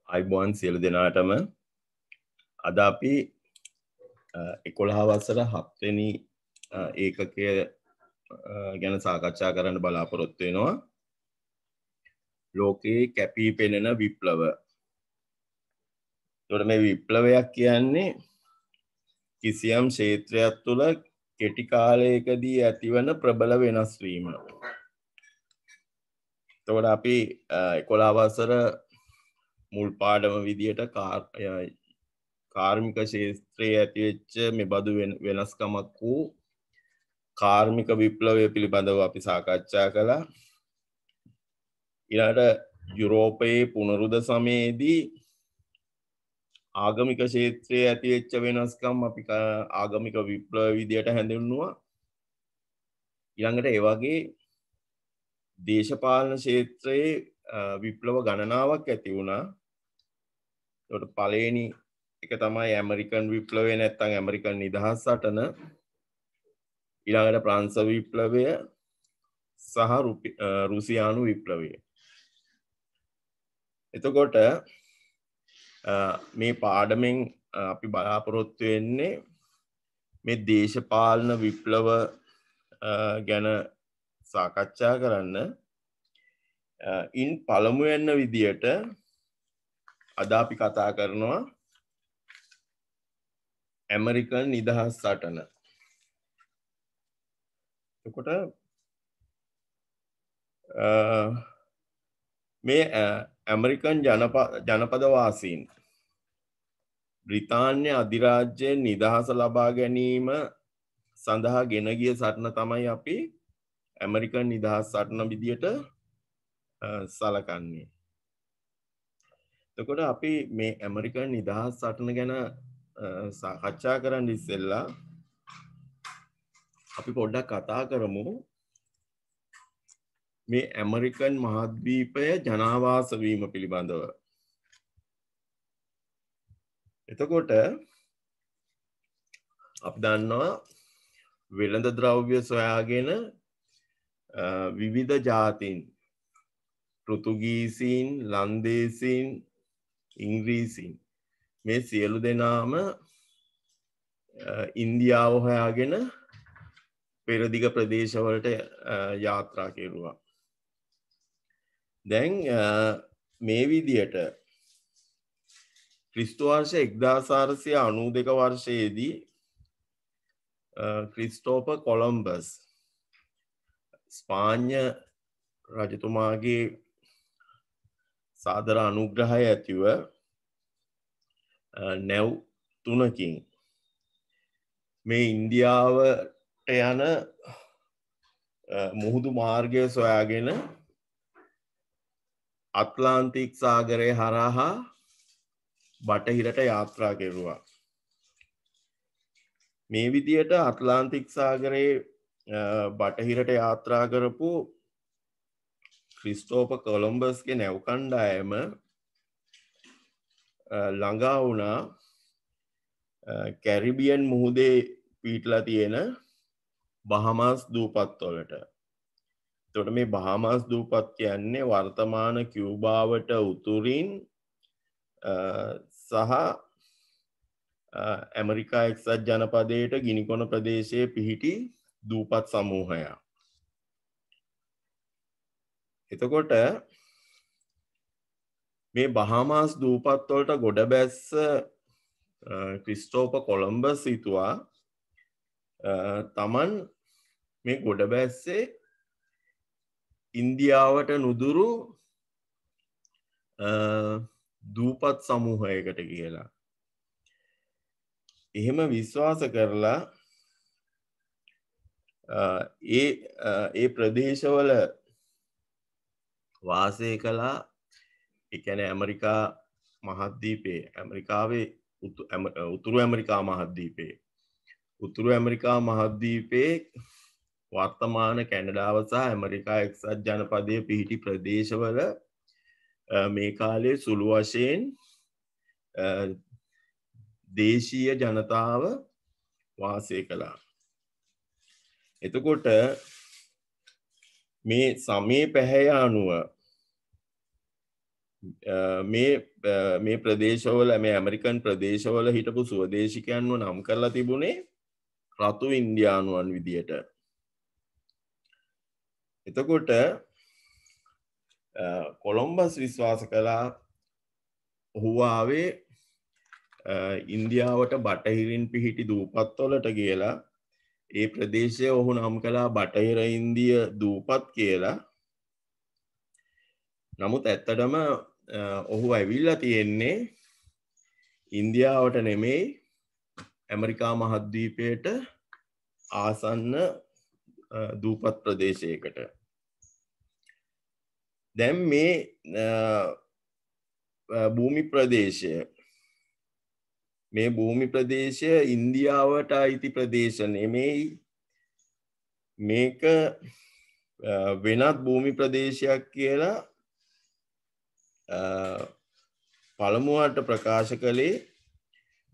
අයිබෝන් සියලු දෙනාටම අද අපි 11 වසර 7 වෙනි ඒකකය ගැන සාකච්ඡා කරන්න බලාපොරොත්තු වෙනවා. ලෝකයේ කැපී පෙනෙන විප්ලව. ඒකට මේ විප්ලවයක් කියන්නේ කිසියම් ක්ෂේත්‍රයක් තුළ කෙටි කාලයකදී ඇතිවන ප්‍රබල වෙනස් වීම. එතකොට අපි 11 වසර මුල් පාඩම විදියට කාර්මික ක්ෂේත්‍රයේ ඇතිවෙච්ච මෙබඳු වෙනස්කමක් වූ කාර්මික විප්ලවය පිළිබඳව අපි සාකච්ඡා කළා. ඊළඟට යුරෝපයේ පුනරුද සමයේදී ආගමික ක්ෂේත්‍රයේ ඇතිවෙච්ච වෙනස්කම් අපි ආගමික විප්ලව විදියට හැඳින්වුවා. ඊළඟට ඒ වගේ දේශපාලන ක්ෂේත්‍රයේ විප්ලව ගණනාවක් ඇති වුණා. ඒකට පළවෙනි එක තමයි ඇමරිකන් විප්ලවය නැත්නම් ඇමරිකන් නිදහස් සටන. ඊළඟට ප්‍රංශ විප්ලවය සහ රුසියානු විප්ලවය. එතකොට මේ පාඩමෙන් අපි බලාපොරොත්තු වෙන්නේ මේ දේශපාලන විප්ලව ගැන සාකච්ඡා කරන්න. ඉන් පළමු වෙන විදියට අද අපි කතා කරනවා ඇමරිකන් නිදහස් සටන. එතකොට මේ ඇමරිකන් ජනපද වාසීන් බ්‍රිතාන්‍ය අධිරාජ්‍යයෙන් නිදහස ලබා ගැනීම සඳහා ගෙන ගිය සටන තමයි අපි ඇමරිකන් නිදහස් සටන විදියට සලකන්නේ. එතකොට අපි මේ ඇමරිකන් නිදහස් සටන ගැන සාකච්ඡා කරන්න ඉස්සෙල්ලා අපි පොඩ්ඩක් කතා කරමු මේ ඇමරිකන් මහද්වීපය ජනාවාස වීම පිළිබඳව. එතකොට අපි දන්නවා වෙළඳ ද්‍රව්‍ය සොයාගෙන විවිධ ජාතීන් පෘතුගීසීන්, ලන්දේසීන්, ඉංග්‍රීසීන් මේ සියලු දෙනාම ඉන්දියාව හොයාගෙන පෙරදිග ප්‍රදේශවලට යාත්‍රා කෙරුවා. දැන් මේ විදියට ක්‍රිස්තු වර්ෂ 1492 වර්ෂයේදී ක්‍රිස්ටෝෆර් කොලම්බස් ස්පාඤ්ඤ රජතුමාගේ සාදර අනුග්‍රහය ඇතිව නැව් 3කින් මේ ඉන්දියාවට යන මුහුදු මාර්ගය සොයාගෙන අට්ලාන්ටික් සාගරය හරහා බටහිරට යාත්‍රා කෙරුවා. මේ විදියට අට්ලාන්ටික් සාගරයේ බටහිරට යාත්‍රා කරපු ක්‍රිස්ටෝෆර් කොලම්බස්ගේ නැව් කණ්ඩායම ළඟා වුණා කැරිබියන් මුහුදේ පිහිටලා තියෙන බහමාස් දූපත් වලට. එතකොට මේ බහමාස් දූපත් කියන්නේ වර්තමාන කියුබාවට උතුරින් සහ ඇමරිකා එක්සත් ජනපදයට ගිනිකොන ප්‍රදේශයේ පිහිටි දූපත් සමූහයක්. එතකොට මේ බහමාස් දූපත් වලට ගොඩ බැස්ස ක්‍රිස්ටෝෆර් කොලම්බස් හිතුවා තමන් මේ ගොඩ බැස්සේ ඉන්දියාවට නුදුරු දූපත් සමූහයකට කියලා. එහෙම විශ්වාස කරලා ඒ ප්‍රදේශවල වාසය කළා. ඒ කියන්නේ ඇමරිකා මහද්වීපයේ ඇමරිකාවේ උතුරු ඇමරිකා මහද්වීපයේ උතුරු ඇමරිකා මහද්වීපයේ වර්තමාන කැනඩාව සහ ඇමරිකා එක්සත් ජනපදයේ පිහිටි ප්‍රදේශවල මේ කාලේ සුළු වශයෙන් දේශීය ජනතාව වාසය කළා. එතකොට මේ සමේ පැහැය අනුව මේ ප්‍රදේශවල මේ ඇමරිකන් ප්‍රදේශවල හිටපු ස්වදේශිකයන්ව නම් කරලා තිබුණේ රතු ඉන්දියානුවන් විදියට. එතකොට කොළොම්බස් විශ්වාස කළා ඔහු ආවේ ඉන්දියාවට බටහිරින් පිහිටි දූපත්වලට කියලා. ඒ ප්‍රදේශය ඔහු නම් කළා බටහිර ඉන්දිය දූපත් කියලා. නමුත් ඇත්තටම ඔහු ඇවිල්ලා තියෙන්නේ ඉන්දියාවට නෙමෙයි ඇමරිකා මහද්වීපයට ආසන්න දූපත් ප්‍රදේශයකට. දැන් මේ භූමි ප්‍රදේශය ඉන්දියාවට අයිති ප්‍රදේශ නෙමෙයි. මේක වෙනත් භූමි ප්‍රදේශයක් කියලා පළමුවට ප්‍රකාශ කළේ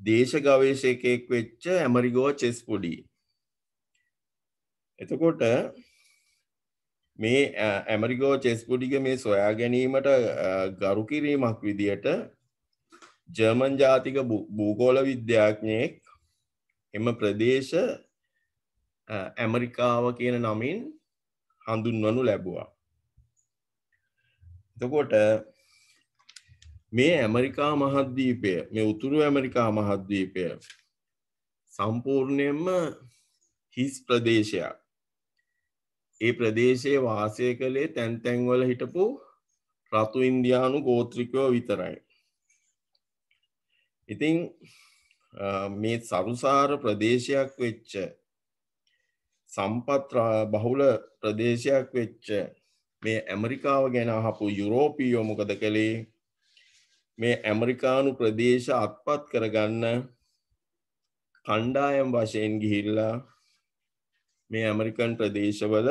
දේශ ගවේෂකයෙක් වෙච්ච ඇමරිගෝ චෙස්පුඩි. එතකොට මේ ඇමරිගෝ චෙස්පුඩිගේ මේ සොයා ගැනීමට ගරු කිරීමක් විදියට ජර්මන් ජාතික භූගෝල විද්‍යාඥයෙක් එම ප්‍රදේශ ඇමරිකාව කියන නමින් හඳුන්වනු ලැබුවා. එතකොට මේ ඇමරිකා මහද්වීපය, මේ උතුරු ඇමරිකා මහද්වීපය සම්පූර්ණයෙන්ම හිස් ප්‍රදේශයක්. ඒ ප්‍රදේශයේ වාසය කළේ තැන් තැන්වල හිටපු රතු ඉන්දියානු ගෝත්‍රිකයෝ විතරයි. ඉතින් මේ සරුසාර ප්‍රදේශයක් වෙච්ච සම්පත් බහුල ප්‍රදේශයක් වෙච්ච මේ ඇමරිකාව ගැන අහපු යුරෝපීයෝ මොකද කළේ? මේ ඇමරිකානු ප්‍රදේශ අත්පත් කරගන්න කණ්ඩායම් වශයෙන් ගිහිල්ලා මේ ඇමරිකන් ප්‍රදේශවල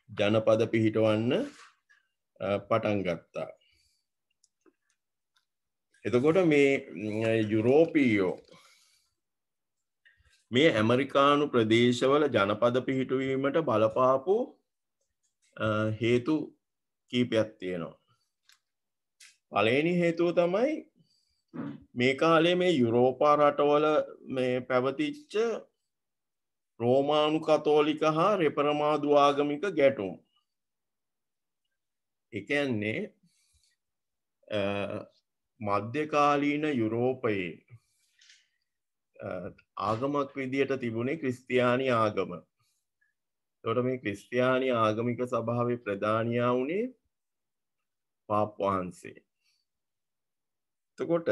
ජනපද පිහිටවන්න පටන් ගත්තා. එතකොට මේ යුරෝපීයෝ මේ ඇමරිකානු ප්‍රදේශවල ජනපද පිහිටුවීමට බලපාපු හේතු කීපයක් තියෙනවා. පළවෙනි හේතුව තමයි මේ කාලේ මේ යුරෝපා රටවල මේ පැවතිච්ච රෝමානු කතෝලික හා රෙපරමාදු ආගමික ගැටුම්. ඒ කියන්නේ මධ්‍යකාලීන යුරෝපයේ ආගමක් විදියට තිබුණේ ක්‍රිස්තියානි ආගම. එතකොට මේ ක්‍රිස්තියානි ආගමික සභාවේ ප්‍රධානියා වුණේ පාප් වහන්සේ. එතකොට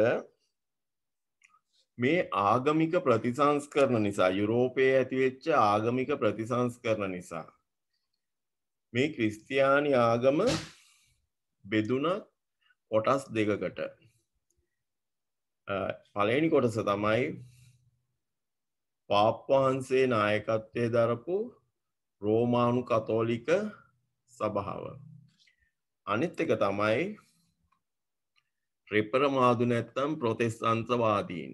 මේ ආගමික ප්‍රතිසංස්කරණ නිසා යුරෝපයේ ඇතිවෙච්ච ආගමික ප්‍රතිසංස්කරණ නිසා මේ ක්‍රිස්තියානි ආගම බෙදුණා කොටස් දෙකකට. පළවෙනි කොටස තමයි පාප් වහන්සේ නායකත්වයේ දරපු රෝමානු කතෝලික සභාව. අනිත් එක තමයි රෙපරමාදු නැත්තම් ප්‍රොටෙස්ටන්තවාදීන්.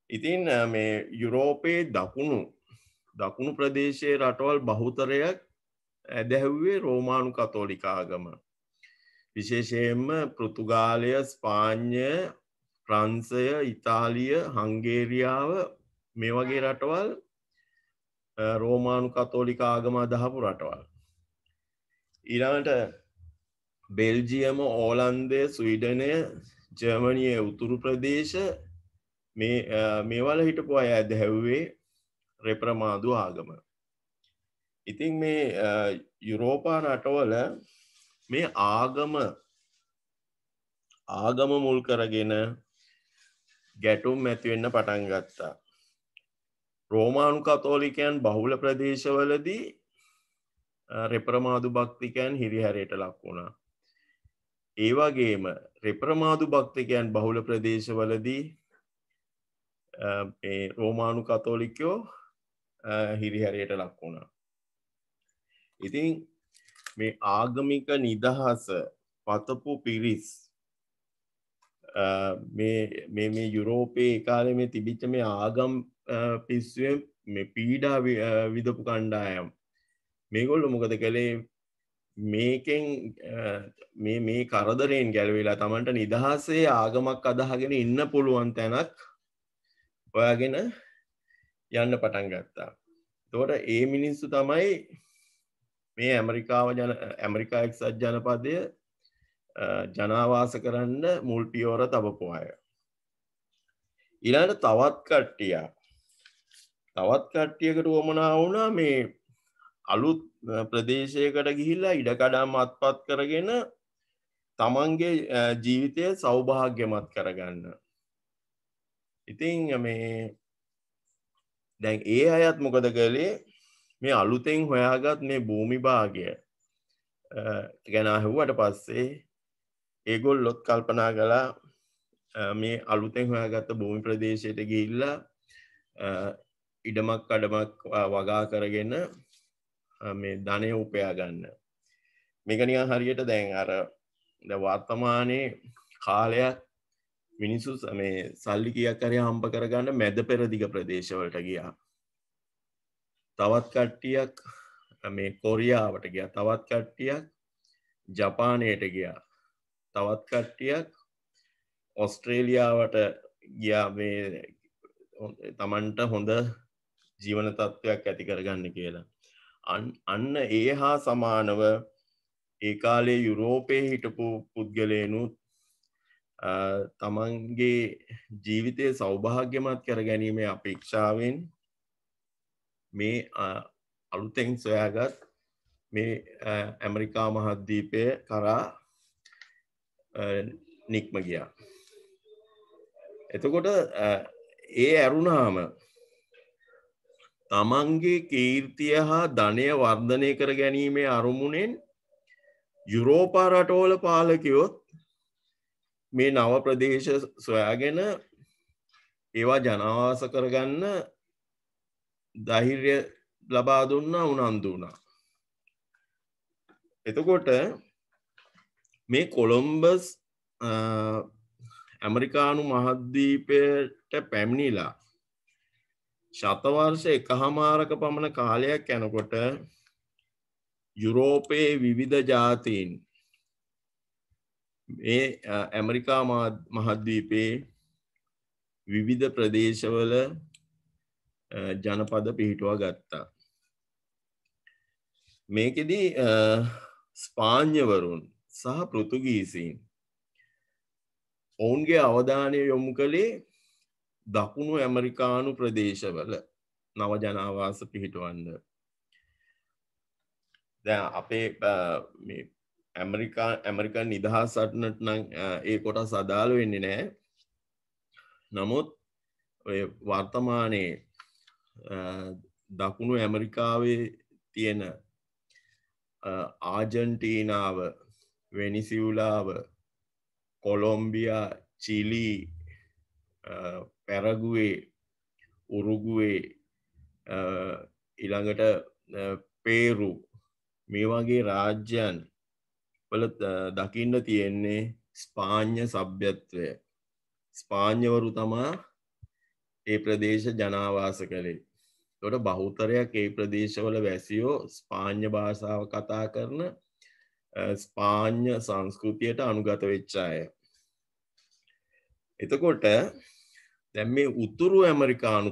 ඉතින් මේ යුරෝපයේ දකුණු ප්‍රදේශයේ රටවල් බහුතරයක් ඇදහැව්වේ රෝමානු කතෝලික ආගම. විශේෂයෙන්ම පෘතුගාලය, ස්පාඤ්ඤය, ප්‍රංශය, ඉතාලිය, හංගේරියාව මේ වගේ රටවල් රෝමානු කතෝලික ආගම අදහපු රටවල්. ඊළඟට බෙල්ජියම, ඕලන්දය, ස්වීඩනය, ජර්මනියේ උතුරු ප්‍රදේශ මේවල හිටපු අය ඇදහැව්වේ රෙපරමාදු ආගම. ඉතින් මේ යුරෝපා රටවල මේ ආගම මුල් කරගෙන ගැටුම් ඇති වෙන්න පටන් ගත්තා. රෝමානු කතෝලිකයන් බහුල ප්‍රදේශවලදී රෙපරමාදු භක්තිකයන් හිරිහැරයට ලක් වුණා. ඒ වගේම රෙපරමාදු භක්තිකයන් බහුල ප්‍රදේශවලදී මේ රෝමානු කතෝලිකයෝ හිරිහැරයට ලක් වුණා. ඉතින් මේ ආගමික නිදහස පතපු පිරිස් මේ යුරෝපයේ කාලේ මේ තිබිච්ච මේ ආගම් පිස්සුවෙන් මේ පීඩා විඳපු කණ්ඩායම් මේගොල්ලෝ මොකද කළේ? මේකෙන් මේ කරදරයෙන් ගැලවිලා තමන්ට නිදහසේ ආගමක් අදහගෙන ඉන්න පුළුවන් තැනක් හොයාගෙන යන්න පටන් ගත්තා. එතකොට ඒ මිනිස්සු තමයි මේ ඇමරිකා එක්සත් ජනපදය ජනාවාස කරන්න මුල් පියවර තබපු අය. ඊළඟට තවත් කට්ටියකට උවමනා වුණා මේ අලුත් ප්‍රදේශයකට ගිහිල්ලා ඉඩකඩම් අත්පත් කරගෙන තමන්ගේ ජීවිතය සෞභාග්‍යමත් කරගන්න. ඉතින් මේ දැන් ඒ අයත් මොකද කළේ මේ අලුතෙන් හොයාගත් මේ භූමි භාගය ගැන අහුවට පස්සේ ඒගොල්ලොත් කල්පනා කළා මේ අලුතෙන් හොයාගත්ත භූමි ප්‍රදේශයට ගිහිල්ලා ඉඩමක් කඩමක් වගා කරගෙන මේ ධනය උපයා ගන්න. මේක නිකන් හරියට දැන් අර වර්තමානයේ කාලයක් මිනිස්සු මේ සල්ලි කීයක් හරි හම්බ කරගන්න මැද පෙරදිග ප්‍රදේශවලට ගියා. තවත් කට්ටියක් මේ කොරියාවට ගියා. තවත් කට්ටියක් ජපානයට ගියා. තවත් කට්ටියක් ඔස්ට්‍රේලියාවට ගියා මේ තමන්ට හොඳ ජීවන තත්ත්වයක් ඇති කරගන්න කියලා. අන්න ඒ හා සමානව ඒ කාලේ යුරෝපයේ හිටපු පුද්ගලයනුත් තමන්ගේ ජීවිතය සෞභාග්‍යමත් කර ගැනීමේ අපේක්ෂාවෙන් මේ අලුතෙන් සොයාගත් මේ ඇමරිකා මහද්වීපය කරා නික්ම ගියා. එතකොට ඒ ඇරුණාම තමන්ගේ කීර්තිය හා ධනය වර්ධනය කර ගැනීමේ අරමුණෙන් යුරෝපා රටවල පාලකයොත් මේ නව ප්‍රදේශ සොයාගෙන ඒවා ජනවාස කරගන්න ධෛර්ය ලබා දුන්නා, උනන්දු වුණා. එතකොට මේ කොළඹස් ඇමරිකානු මහද්වීපයට පැමිණිලා ශතවර්ෂ 1.5ක පමණ කාලයක් යනකොට යුරෝපයේ විවිධ ජාතීන් මේ ඇමරිකා මහද්වීපයේ විවිධ ප්‍රදේශවල ජනපද පිහිටුවා ගත්තා. මේකෙදි ස්පාඤ්ඤවරුන් සහ පෘතුගීසීන් ඔවුන්ගේ අවධානය යොමු කළේ දකුණු ඇමරිකානු ප්‍රදේශවල නව ජනාවාස පිහිටවන්න. දැන් අපේ මේ ඇමරිකන් නිදහස් සටනට නම් ඒ කොටස් අදාළ වෙන්නේ නැහැ. නමුත් ඔය වර්තමානයේ දකුණු ඇමරිකාවේ තියෙන ආජන්ටීනාව, වෙනිසියුලාව, කොලොම්බියා, චිලි, පැරගුවේ, උරුගුවේ, ඊළඟට පේරු මේ වගේ රාජ්‍යයන් වල දකින්න තියෙන්නේ ස්පාඤ්ඤ සભ્યත්වය. ස්පාඤ්ඤවරු තමා ඒ ප්‍රදේශ ජනාවාස කළේ. ඒකට බහුතරයක් ඒ ප්‍රදේශවල වැසියෝ ස්පාඤ්ඤ භාෂාව කතා කරන ස්පාඤ්ඤ සංස්කෘතියට අනුගත වෙච්ච අය. එතකොට දැන් මේ උතුරු ඇමරිකානු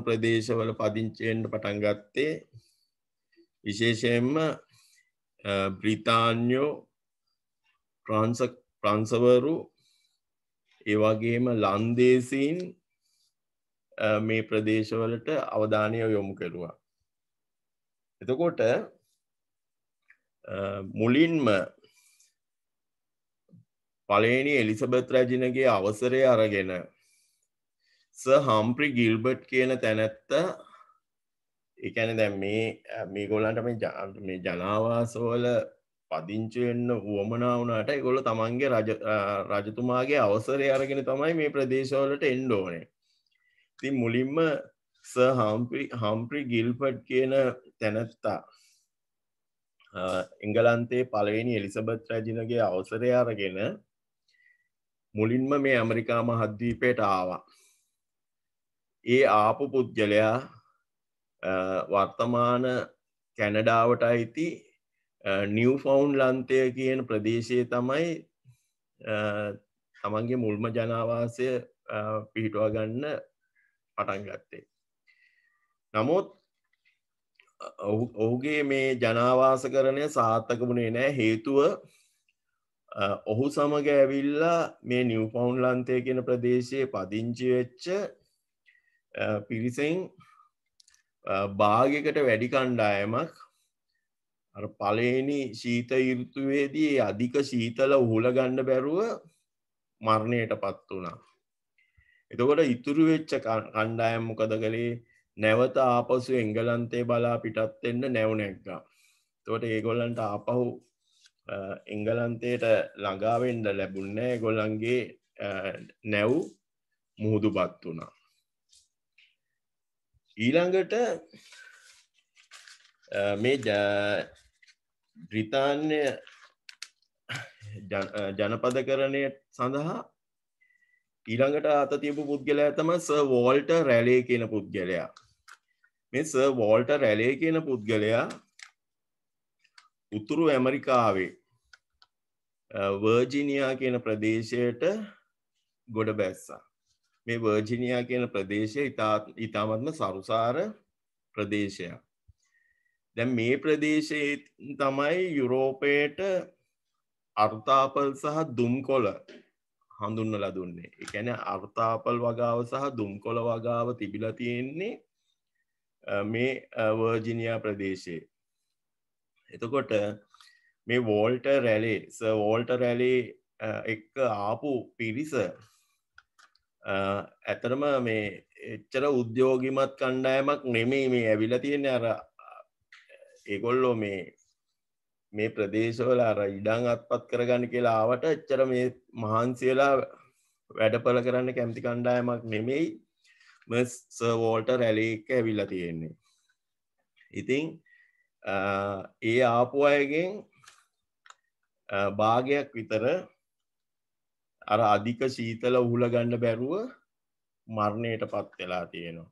ප්‍රදේශවල පදිංචි වෙන්න පටන් ගත්තේ විශේෂයෙන්ම බ්‍රිතාන්‍යෝ, ප්‍රංසවරු, ඒ වගේම ලන්දේසීන් මේ ප්‍රදේශවලට අවධානය යොමු කළුවා. එතකොට මුලින්ම පළවෙනි එලිසබෙත් රැජිනගේ අවසරය අරගෙන සර් හම්ෆ්‍රි ගිල්බර්ට් කියන තැනැත්තා, ඒ කියන්නේ දැන් මේගොල්ලන්ට මේ ජනාවාසවල පදිංචි වෙන්න උවමනා වුණාට ඒගොල්ලෝ තමන්ගේ රජතුමාගේ අවසරය අරගෙන තමයි මේ ප්‍රදේශවලට එන්න ඕනේ. ඉතින් මුලින්ම සර් හම්ෆ්‍රි ගිල්බර්ට් කියන තැනැත්තා එංගලන්තයේ පළවෙනි එලිසබෙත් රැජිනගේ අවසරය අරගෙන මුලින්ම මේ ඇමරිකා මහද්වීපයට ආවා. ඒ ආපු පුද්ගලයා වර්තමාන කැනඩාවට අයිති නිව්ෆවුන්ඩ්ලන්තය කියන ප්‍රදේශයේ තමයි තමන්ගේ මුල්ම ජනාවාසය පිහිටුවා ගන්න පටන් ගත්තේ. නමුත් ඔහුගේ මේ ජනාවාසකරණය සාර්ථක වුණේ නෑ. හේතුව ඔහු සමග ඇවිල්ලා මේ නිව්ෆවුන්ඩ්ලන්තය කියන ප්‍රදේශයේ පදිංචි වෙච්ච පිරිසෙන් භාගයකට වැඩි කණ්ඩායමක් අර පළවෙනි ශීත ඍතුවේදී අධික ශීතල උහුල ගන්න බැරුව මරණයට පත් වුණා. එතකොට ඉතුරු වෙච්ච කණ්ඩායම මොකද කළේ? නැවත ආපසු එංගලන්තේ බලා පිටත් වෙන්න නැව් නැග්ගා. එතකොට ඒගොල්ලන්ට ආපහු එංගලන්තයට ළඟා වෙන්න ලැබුණේ නැහැ. ඒගොල්ලන්ගේ නැව් මුහුදුපත් වුණා. ඊළඟට මේ බ්‍රිතාන්‍ය ජනපදකරණය සඳහා ඊළඟට අත තියපු පුද්ගලයා තමයි සර් වෝල්ටර් රැලේ කියන පුද්ගලයා. මේ සර් වෝල්ටර් රැලේ කියන පුද්ගලයා උතුරු ඇමරිකාවේ වර්ජිනියා කියන ප්‍රදේශයට ගොඩ බැස්සා. මේ වර්ජිනියා කියන ප්‍රදේශය ඉතාමත්ම සරුසාර ප්‍රදේශයක්. දැන් මේ ප්‍රදේශයේ තමයි යුරෝපයට අර්තාපල් සහ දුම්කොළ හඳුන්වලා දුන්නේ. ඒ කියන්නේ අර්තාපල් වගාව සහ දුම්කොළ වගාව තිබිලා තියෙන්නේ මේ වර්ජිනියා ප්‍රදේශයේ. එතකොට මේ වෝල්ටර් රැලේ සර් වෝල්ටර් රැලේ එක්ක ආපු පිරිස ඇතරම මේ එච්චර උද්‍යෝගිමත් කණ්ඩායමක් නෙමෙයි මේ ඇවිල්ලා තියෙන්නේ. අර ඒගොල්ලෝ මේ ප්‍රදේශවල අර ඉඩම් අත්පත් කරගන්න කියලා ආවට එච්චර මේ මහන්සි වෙලා වැඩපළ කරන්න කැමති කණ්ඩායමක් නෙමෙයි මේ සර් වෝල්ටර් රැලේ එක්ක ඇවිල්ලා තියෙන්නේ. ඉතින් ඒ ආපු අයගෙන් භාගයක් විතර අර අධික ශීතල උහුල ගන්න බැරුව මරණයට පත් වෙලා තියෙනවා.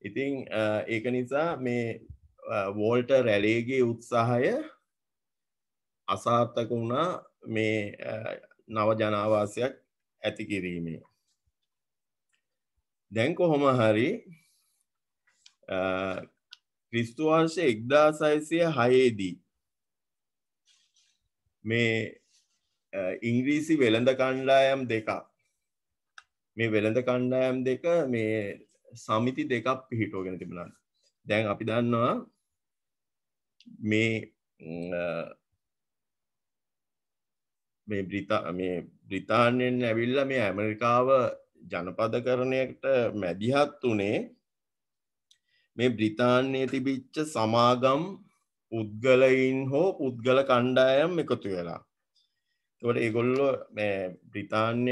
ඉතින් ඒක නිසා මේ වෝල්ටර් රැලේගේ උත්සාහය අසාර්ථක වුණා මේ නව ජනාවාසයක් ඇති කිරීමේ. දැන් කොහොම හරි ක්‍රිස්තු වර්ෂ 1606 දී මේ ඉංග්‍රීසි වෙළඳ කණ්ඩායම් දෙකක් මේ වෙළඳ කණ්ඩායම් දෙක මේ සමිති දෙකක් පිහිටුවගෙන තිබුණා. දැන් අපි දන්නවා මේ බ්‍රිතාන්‍යයෙන් ඇවිල්ලා මේ ඇමරිකාව ජනපදකරණයට මැදිහත් උනේ මේ බ්‍රිතාන්‍යයේ තිබිච්ච සමාගම් පුද්ගලයින් හෝ පුද්ගල කණ්ඩායම් එකතු වෙලා. ඒකට ඒගොල්ලෝ මේ බ්‍රිතාන්‍ය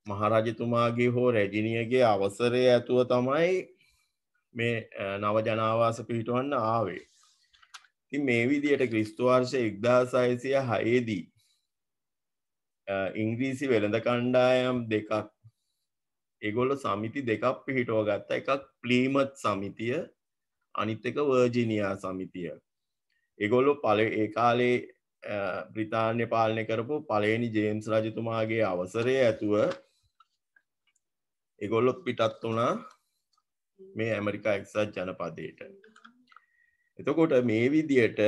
මහරජතුමාගේ හෝ රැජිනියගේ අවසරය ඇතුව තමයි මේ නව ජනාවාස පිහිටවන්න ආවේ. ඉතින් මේ විදිහට ක්‍රිස්තු වර්ෂ 1606 දී ඉංග්‍රීසි වෙළඳ කණ්ඩායම් දෙකක් ඒගොල්ලෝ සමිති දෙකක් පිහිටව ගත්තා. එකක් ප්ලීමත් සමිතිය, අනිත් එක වර්ජිනියා සමිතිය. ඒගොල්ලෝ ඒ කාලේ බ්‍රිතාන්‍ය පාලනය කරපු පළවෙනි ජේම්ස් රජතුමාගේ අවසරය ඇතුව ඒගොල්ලොත් පිටත් වුණා මේ ඇමරිකා එක්සත් ජනපදයට. එතකොට මේ විදියට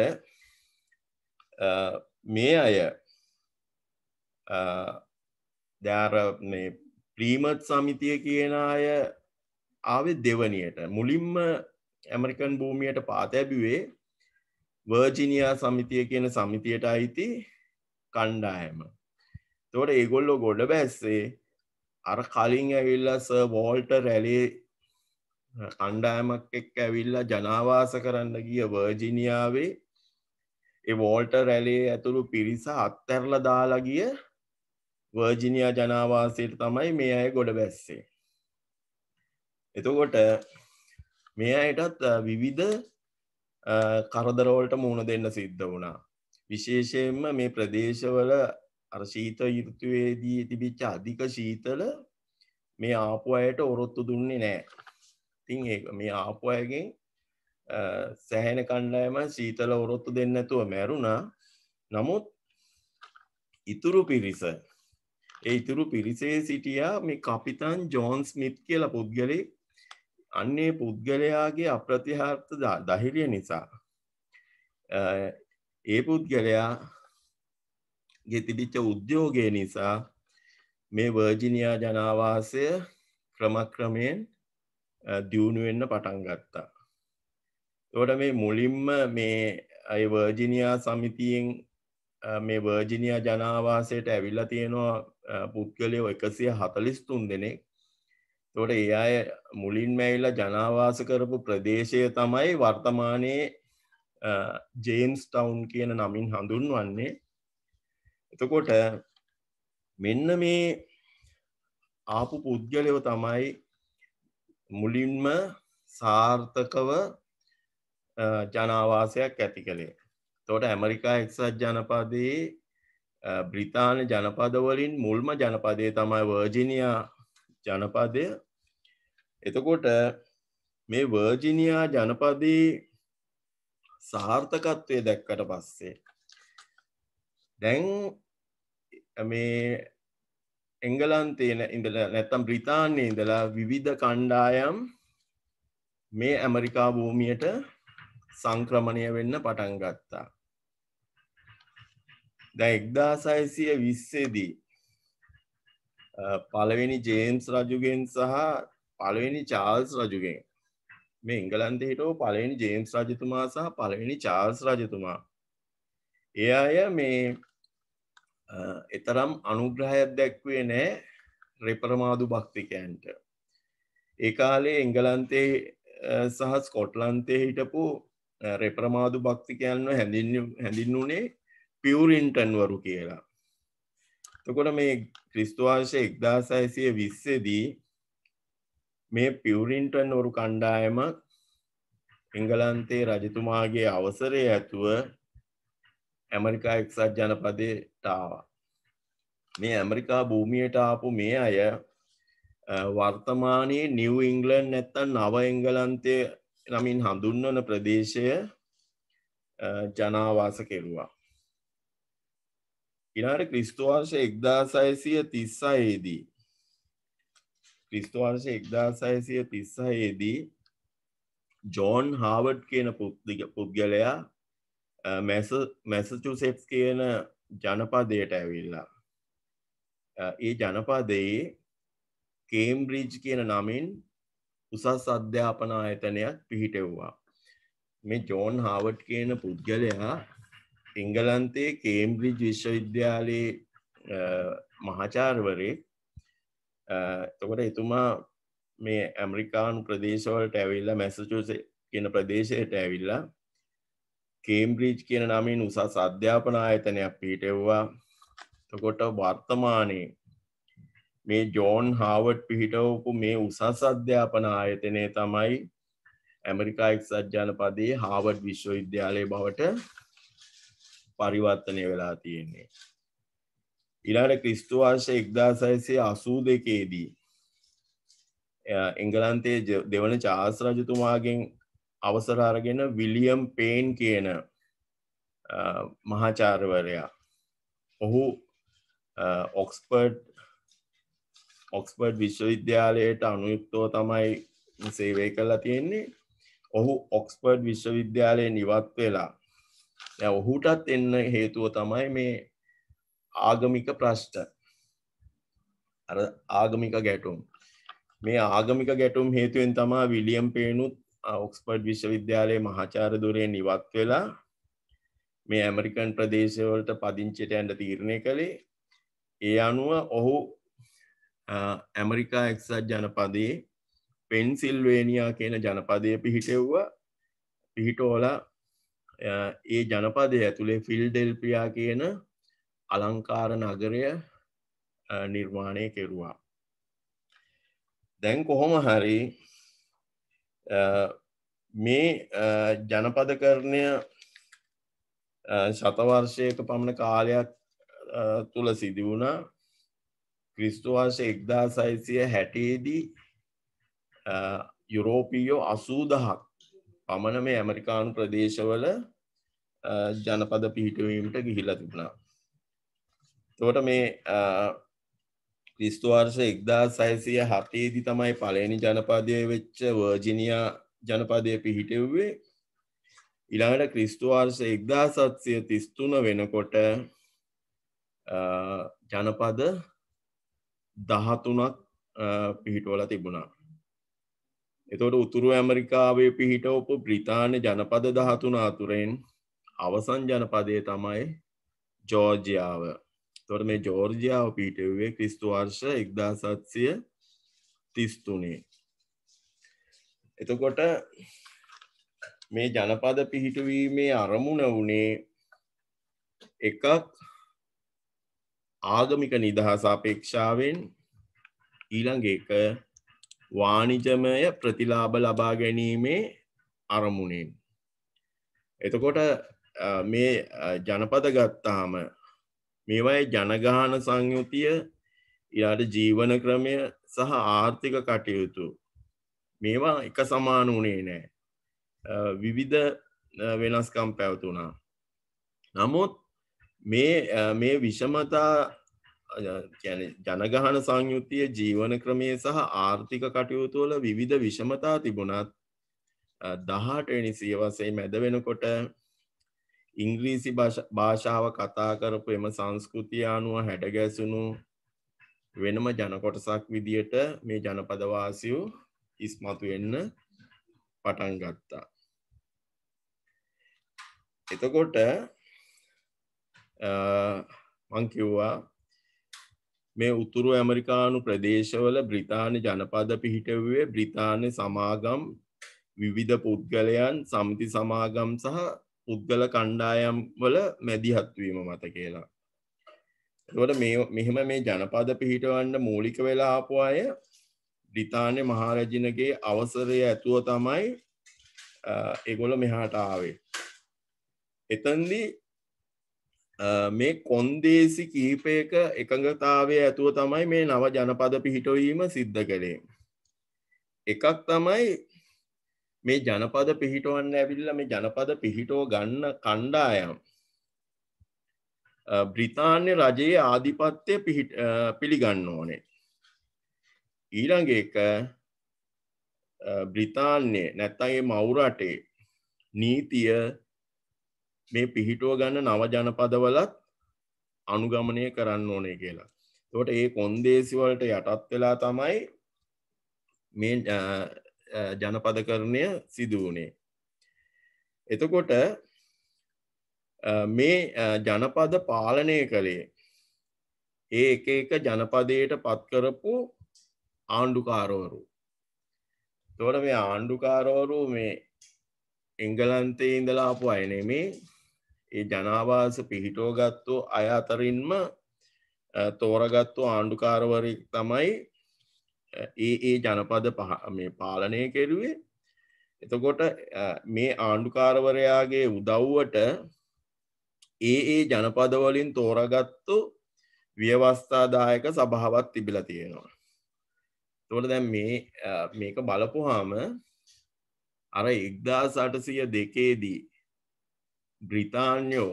මේ අය දැන් මේ ප්ලීමත් සමිතිය කියන අය ආවේ දෙවනියට. මුලින්ම ඇමරිකන් භූමියට පා තැබුවේ වර්ජිනියා සමිතිය කියන සමිතියට අයිති කණ්ඩායම. එතකොට ඒගොල්ලෝ ගොඩ බැස්සේ අර කලින් ඇවිල්ලා සර් වෝල්ටර් රැලේ කණ්ඩායමක් එක්ක ඇවිල්ලා ජනාවාස කරන්න ගිය වර්ජිනියාවේ ඒ වෝල්ටර් රැලේ ඇතුළු පිරිස අත්හැරලා දාලා ගිය වර්ජිනියා ජනාවාසයට තමයි මේ අය ගොඩ බැස්සේ. එතකොට මේ අයටත් විවිධ කරදරවලට මුහුණ දෙන්න සිද්ධ වුණා. විශේෂයෙන්ම මේ ප්‍රදේශවල අර ශීත ඍතුවේදී තිබිච්ච අධික ශීතල මේ ආපු අයට ඔරොත්තු දුන්නේ නැහැ. ඉතින් මේ ආපු අයගෙන් සෑහෙන කණ්ඩායම සීතල ඔරොත්තු දෙන්නේ නැතුව මැරුණා. නමුත් ඉතුරු පිරිස ඉතුරු පිරිසේ සිටියා මේ කපිතාන් ජෝන් ස්මිත් කියලා පුද්ගලෙක්. අන්නේ පුද්ගලයාගේ අප්‍රතිහාර්ථ ධෛර්යය නිසා ඒ පුද්ගලයාගේ තිබිච්ච උද්‍යෝගය නිසා මේ වර්ජිනියා ජනාවාසය ක්‍රමක්‍රමයෙන් දියුණු වෙන්න පටන් ගත්තා. එතකොට මේ මුලින්ම මේ අය වර්ජිනියා සමිතියෙන් මේ වර්ජිනියා ජනාවාසයට ඇවිල්ලා තියෙනවා පුද්ගලයෝ 143 දෙනෙක්. එතකොට ඒ අය මුලින්ම ඇවිල්ලා ජනාවාස කරපු ප්‍රදේශය තමයි වර්තමානයේ ජේම්ස් ටවුන් කියන නමින් හඳුන්වන්නේ. එතකොට මෙන්න මේ ආපු පුද්ගලයෝ තමයි මුලින්ම සාර්ථකව ජනාවාසයක් ඇති කළේ. එතකොට ඇමරිකා එක්සත් ජනපදයේ බ්‍රිතාන්‍ය ජනපද වලින් මුල්ම ජනපදය තමයි වර්ජිනියා ජනපදය. එතකොට මේ වර්ජිනියා ජනපදයේ සාර්ථකත්වය දැක්කට පස්සේ දැන් මේ එංගලන්තයේ ඉඳලා නැත්තම් බ්‍රිතාන්‍යයේ ඉඳලා විවිධ කණ්ඩායම් මේ ඇමරිකා භූමියට සංක්‍රමණය වෙන්න පටන් ගත්තා. දැන් 1620 දී පළවෙනි ජේම්ස් රජුගෙන් සහ පළවෙනි චාල්ස් රජුගෙන් මේ එංගලන්තයේ හිටපු පළවෙනි ජේම්ස් රජතුමා සහ පළවෙනි චාල්ස් රජතුමා ඒ අය මේ එතරම් අනුග්‍රහයක් දැක්වේ නැහැ රෙපරමාදු භක්තිකයන්ට. ඒ කාලේ එංගලන්තයේ සහ ස්කොට්ලන්තයේ හිටපු රෙපරමාදු භක්තිකයන්ව හැඳින්වුනේ පියුරින්ටන් වරු කියලා. එතකොට මේ ක්‍රිස්තු වර්ෂ 1620 දී මේ පියුරින්ටන් වරු කණ්ඩායම එංගලන්තයේ රජතුමාගේ අවසරය ඇතුව ඇමරිකා එක්සත් ජනපදයට ආවා. මේ ඇමරිකා භූමියට ආපු මේ අය වර්තමානයේ නිව් ඉංග්ලන්ඩ් නැත්තම් නව එංගලන්තය නමින් හඳුන්වන ප්‍රදේශය ජනාවාස කෙරුවා. ඊළඟට ක්‍රිස්තු වර්ෂ 1636 දී ජෝන් හාවර්ඩ් කියන පුද්ගලයා මැසචුසෙට්ස් කියන ජනපදයට ඇවිල්ලා ඒ ජනපදයේ කේම්බ්‍රිජ් කියන නමින් උසස් අධ්‍යාපන ආයතනයක් පිහිටෙව්වා. මේ ජෝන් හාවර්ඩ් කියන පුද්ගලයා එංගලන්තයේ කේම්බ්‍රිජ් විශ්වවිද්‍යාලයේ මහාචාර්යවරයෙක්. එතකොට එතුමා මේ ඇමරිකානු ප්‍රදේශවලට ඇවිල්ලා මැසචුසෙට්ස් කියන ප්‍රදේශයට ඇවිල්ලා කේම්බ්‍රිජ් කියන නමින් උසස් අධ්‍යාපන ආයතනයක් පිහිටෙව්වා. එතකොට වර්තමානයේ මේ ජෝන් හාවර්ඩ් පිහිටවපු මේ උසස් අධ්‍යාපන ආයතනය තමයි ඇමරිකා එක්සත් ජනපදයේ හාවර්ඩ් විශ්වවිද්‍යාලය බවට පරිවර්තනය වෙලා තියෙන්නේ. ඊළඟට ක්‍රිස්තු වර්ෂ 1682 දී එංගලන්තයේ දෙවන චාල්ස් රජතුමාගෙන් අවසර අරගෙන විලියම් පේන් කියන මහාචාර්යවරයා ඔහු ඔක්ස්ෆර්ඩ් විශ්වවිද්‍යාලයට අනුයුක්තව තමයි සේවය කළා තියෙන්නේ. ඔහු ඔක්ස්ෆර්ඩ් විශ්වවිද්‍යාලයෙන් ඉවත් වෙලා දැන් ඔහුටත් එන්න හේතුව තමයි මේ ආගමික ප්‍රශ්න. අර ආගමික ගැටුම්. මේ ආගමික ගැටුම් හේතුවෙන් තමයි විලියම් පේනුත් ඔක්ස්ෆර්ඩ් විශ්වවිද්‍යාලයේ මහාචාර්ය ධුරයෙන් ඉවත් වෙලා මේ ඇමරිකන් ප්‍රදේශවලට පදිංචියට යන්න තීරණය කළේ. ඒ අනුව ඔහු ඇමරිකා එක්සත් ජනපදයේ පෙන්සිල්වේනියා කියන ජනපදයේ පිහිටවලා ඒ ජනපදයේ ඇතුලේ ෆිල්ඩෙල්ෆියා කියන අලංකාර නගරය නිර්මාණය කෙරුවා. දැන් කොහොම හරි මේ ජනපදකරණය ශතවර්ෂයක පමණ කාලයක් තුල සිදු වුණා. ක්‍රිස්තු වර්ෂ 1660 දී යුරෝපීයෝ 80000ක් පමණ මේ ඇමරිකානු ප්‍රදේශවල ජනපද පිහිටවීමට ගිහිලා තිබුණා. එතකොට මේ ක්‍රිස්තු වර්ෂ 1607 දී තමයි පළවෙනි ජනපදය වෙච්ච වර්ජිනියා ජනපදය පිහිටෙව්වේ. ඊළඟට ක්‍රිස්තු වර්ෂ 1733 වෙනකොට ජනපද 13ක් පිහිටවලා තිබුණා. එතකොට උතුරු ඇමරිකාවේ පිහිටවපු බ්‍රිතාන්‍ය ජනපද 13 අතුරෙන් අවසන් ජනපදය තමයි ජෝර්ජියාව. එතකොට මේ ජෝර්ජියාව පිහිටුවේ ක්‍රිස්තු වර්ෂ 1733. එතකොට මේ ජනපද පිහිටුවීමේ අරමුණ වුණේ එකක් ආගමික නිදහස අපේක්ෂාවෙන්, ඊළඟ එක වාණිජමය ප්‍රතිලාභ ලබා ගැනීමේ අරමුණෙන්. එතකොට මේ ජනපද ගත්තාම මේවායේ ජනගහන සංයුතිය, ඊළඟට ජීවන ක්‍රමය සහ ආර්ථික කටයුතු මේවා එක සමාන වුණේ නැහැ. විවිධ වෙනස්කම් පැවතුණා. නමුත් මේ විෂමතා කියන්නේ ජනගහන සංයුතිය, ජීවන ක්‍රමය සහ ආර්ථික කටයුතු වල විවිධ විෂමතා තිබුණත් 18 වෙනි සියවසේ මැද වෙනකොට ඉංග්‍රීසි භාෂාව කතා කරපු එම සංස්කෘතිය අනුව හැඩගැසුණු වෙනම ජන කොටසක් විදියට මේ ජනපද වාසීහු ඉස්මතු වෙන්න පටන් ගත්තා. එතකොට මං කිව්වා මේ උතුරු ඇමරිකානු ප්‍රදේශවල බ්‍රිතාන්‍ය ජනපද පිහිටුවේ බ්‍රිතාන්‍ය සමාගම්, විවිධ පුද්ගලයන්, සමිති සමාගම් සහ පුද්ගල කණ්ඩායම් වල මැදිහත් වීම මත කියලා. එතකොට මෙහෙම මේ ජනපද පිහිටවන්න මූලික වෙලා ආපු අය බ්‍රිතාන්‍ය මහරජුණගේ අවසරය ඇතුව තමයි ඒගොල්ලෝ මෙහාට ආවේ. එතනදී මේ කොන්දේසි කීපයක එකඟතාවය ඇතුව තමයි මේ නව ජනපද පිහිටවීම සිද්ධ කළේ. එකක් තමයි මේ ජනපද පිහිටවන්න ඇවිල්ලා මේ ජනපද පිහිටව ගන්න කණ්ඩායම් බ්‍රිතාන්‍ය රජයේ ආධිපත්‍ය පිළිගන්න ඕනේ. ඊළඟ එක බ්‍රිතාන්‍ය නැත්නම් මේ මව් රටේ නීතිය මේ පිහිටුව ගන්න නව ජනපදවලත් අනුගමනය කරන්න ඕනේ කියලා. එතකොට මේ කොන්දේසි වලට යටත් වෙලා තමයි මේ ජනපදකරණය සිදු වුණේ. එතකොට මේ ජනපද පාලනය කළේ ඒ එක ජනපදයට පත් කරපු ආණ්ඩුකාරවරු. එතකොට මේ ආණ්ඩුකාරවරු මේ එංගලන්තයේ ඉඳලා ආපු අය නෙමේ. ඒ ජනාවාස පිහිටවගත්තු අය අතරින්ම තෝරගත්තු ආණ්ඩුකාරවරයෙක් තමයි ඒ ජනපද මේ පාලනය කෙරුවේ. එතකොට මේ ආණ්ඩුකාරවරයාගේ උදව්වට ඒ ජනපද වලින් තෝරගත්තු ව්‍යවස්ථාදායක සභාවක් තිබිලා තියෙනවා. එතකොට දැන් මේක බලපුවාම අර 1802 දී බ්‍රිතාන්‍යෝ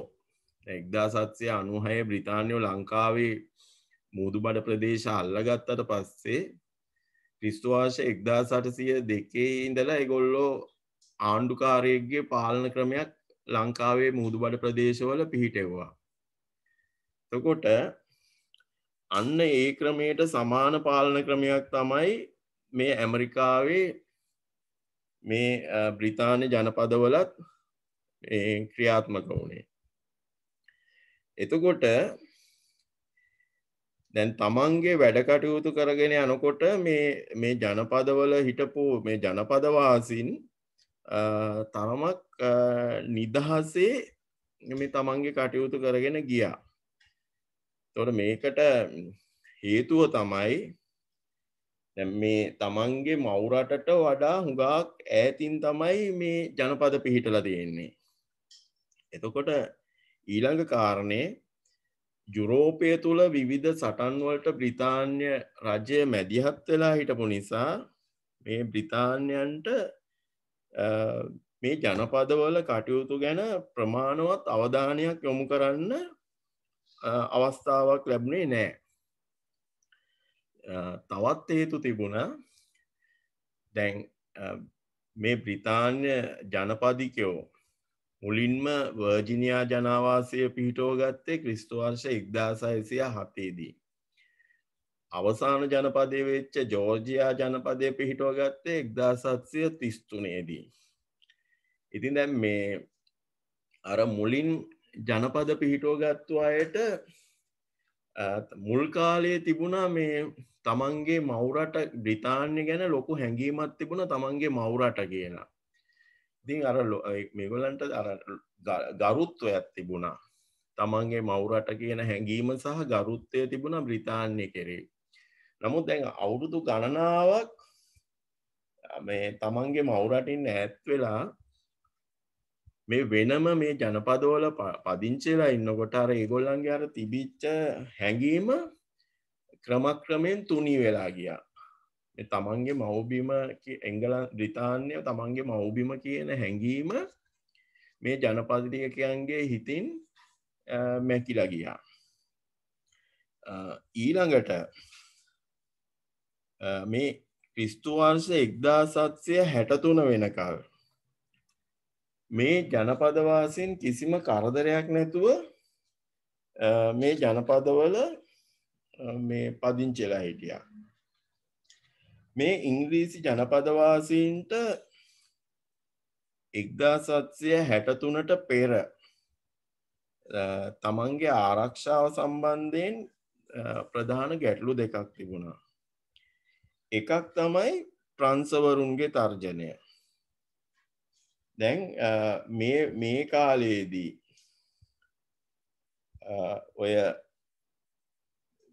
1796 බ්‍රිතාන්‍යෝ ලංකාවේ මුහුදුබඩ ප්‍රදේශ අල්ලගත්තට පස්සේ ක්‍රිස්තු වර්ෂ 1802 ඉඳලා ඒගොල්ලෝ ආණ්ඩුකාරයෙක්ගේ පාලන ක්‍රමයක් ලංකාවේ මුහුදුබඩ ප්‍රදේශවල පිහිටෙව්වා. එතකොට අන්න ඒ ක්‍රමයට සමාන පාලන ක්‍රමයක් තමයි මේ ඇමරිකාවේ මේ බ්‍රිතාන්‍ය ජනපදවලත් ක්‍රියාත්මක වුණේ. එතකොට දැන් තමන්ගේ වැඩ කටයුතු කරගෙන යනකොට මේ ජනපදවල හිටපු මේ ජනපදවාසීන් තරමක් නිදහසේ මේ තමන්ගේ කටයුතු කරගෙන ගියා. එතකොට මේකට හේතුව තමයි දැන් මේ තමන්ගේ මව් රටට වඩා හුඟක් ඈතින් තමයි මේ ජනපද පිහිටලා තියෙන්නේ. එතකොට ඊළඟ කාරණේ යුරෝපය තුල විවිධ සටන් වලට බ්‍රිතාන්‍ය රජය මැදිහත් වෙලා හිටපු නිසා මේ බ්‍රිතාන්‍යයන්ට මේ ජනපදවල කටයුතු ගැන ප්‍රමාණවත් අවධානයක් යොමු කරන්න අවස්ථාවක් ලැබුණේ නෑ. තවත් හේතු තිබුණා. දැන් මේ බ්‍රිතාන්‍ය ජනපදිකයෝ මුලින්ම වර්ජිනියා ජනාවාසය පිහිටුව ගත්තේ ක්‍රිස්තු වර්ෂ 1607 දී. අවසාන ජනපදය වෙච්ච ජෝර්ජියා ජනපදය පිහිටුව ගත්තේ 1733 දී. ඉතින් දැන් මේ අර මුලින් ජනපද පිහිටුව ගත්තු අයට මුල් කාලයේ තිබුණා මේ තමන්ගේ මවුරට බ්‍රිතාන්‍ය ගැන ලොකු හැඟීමක් තිබුණා තමන්ගේ මවුරට කියලා. ඉතින් අර මේගොල්ලන්ට අර ගරුත්වයක් තිබුණා. තමන්ගේ මවුරට කියන හැඟීම සහ ගරුත්වය තිබුණා බ්‍රිතාන්‍ය කෙරේ. නමුත් දැන් අවුරුදු ගණනාවක් මේ තමන්ගේ මවුරටින් ඈත් වෙලා මේ වෙනම මේ ජනපදවල පදිංචිලා ඉන්නකොට අර ඒගොල්ලන්ගේ අර තිබිච්ච හැඟීම ක්‍රමක්‍රමයෙන් තුනී වෙලා ගියා. මේ තමන්ගේ මව්බිම එංගලන්ත බ්‍රිතාන්‍ය තමන්ගේ මව්බිම කියන හැඟීම මේ ජනපදිකයන්ගේ හිතින් මැකිලා ගියා. ඊළඟට මේ ක්‍රිස්තු වර්ෂ 1763 වෙනකල් මේ ජනපදවාසීන් කිසිම කරදරයක් නැතුව මේ ජනපදවල මේ පදිංචිලා හිටියා. මේ ඉංග්‍රීසි ජනපදවාසීන්ට 1763ට පෙර තමන්ගේ ආරක්ෂාව සම්බන්ධයෙන් ප්‍රධාන ගැටලු දෙකක් තිබුණා. එකක් තමයි ප්‍රංශවරුන්ගේ තර්ජනය. දැන් මේ කාලයේදී ඔය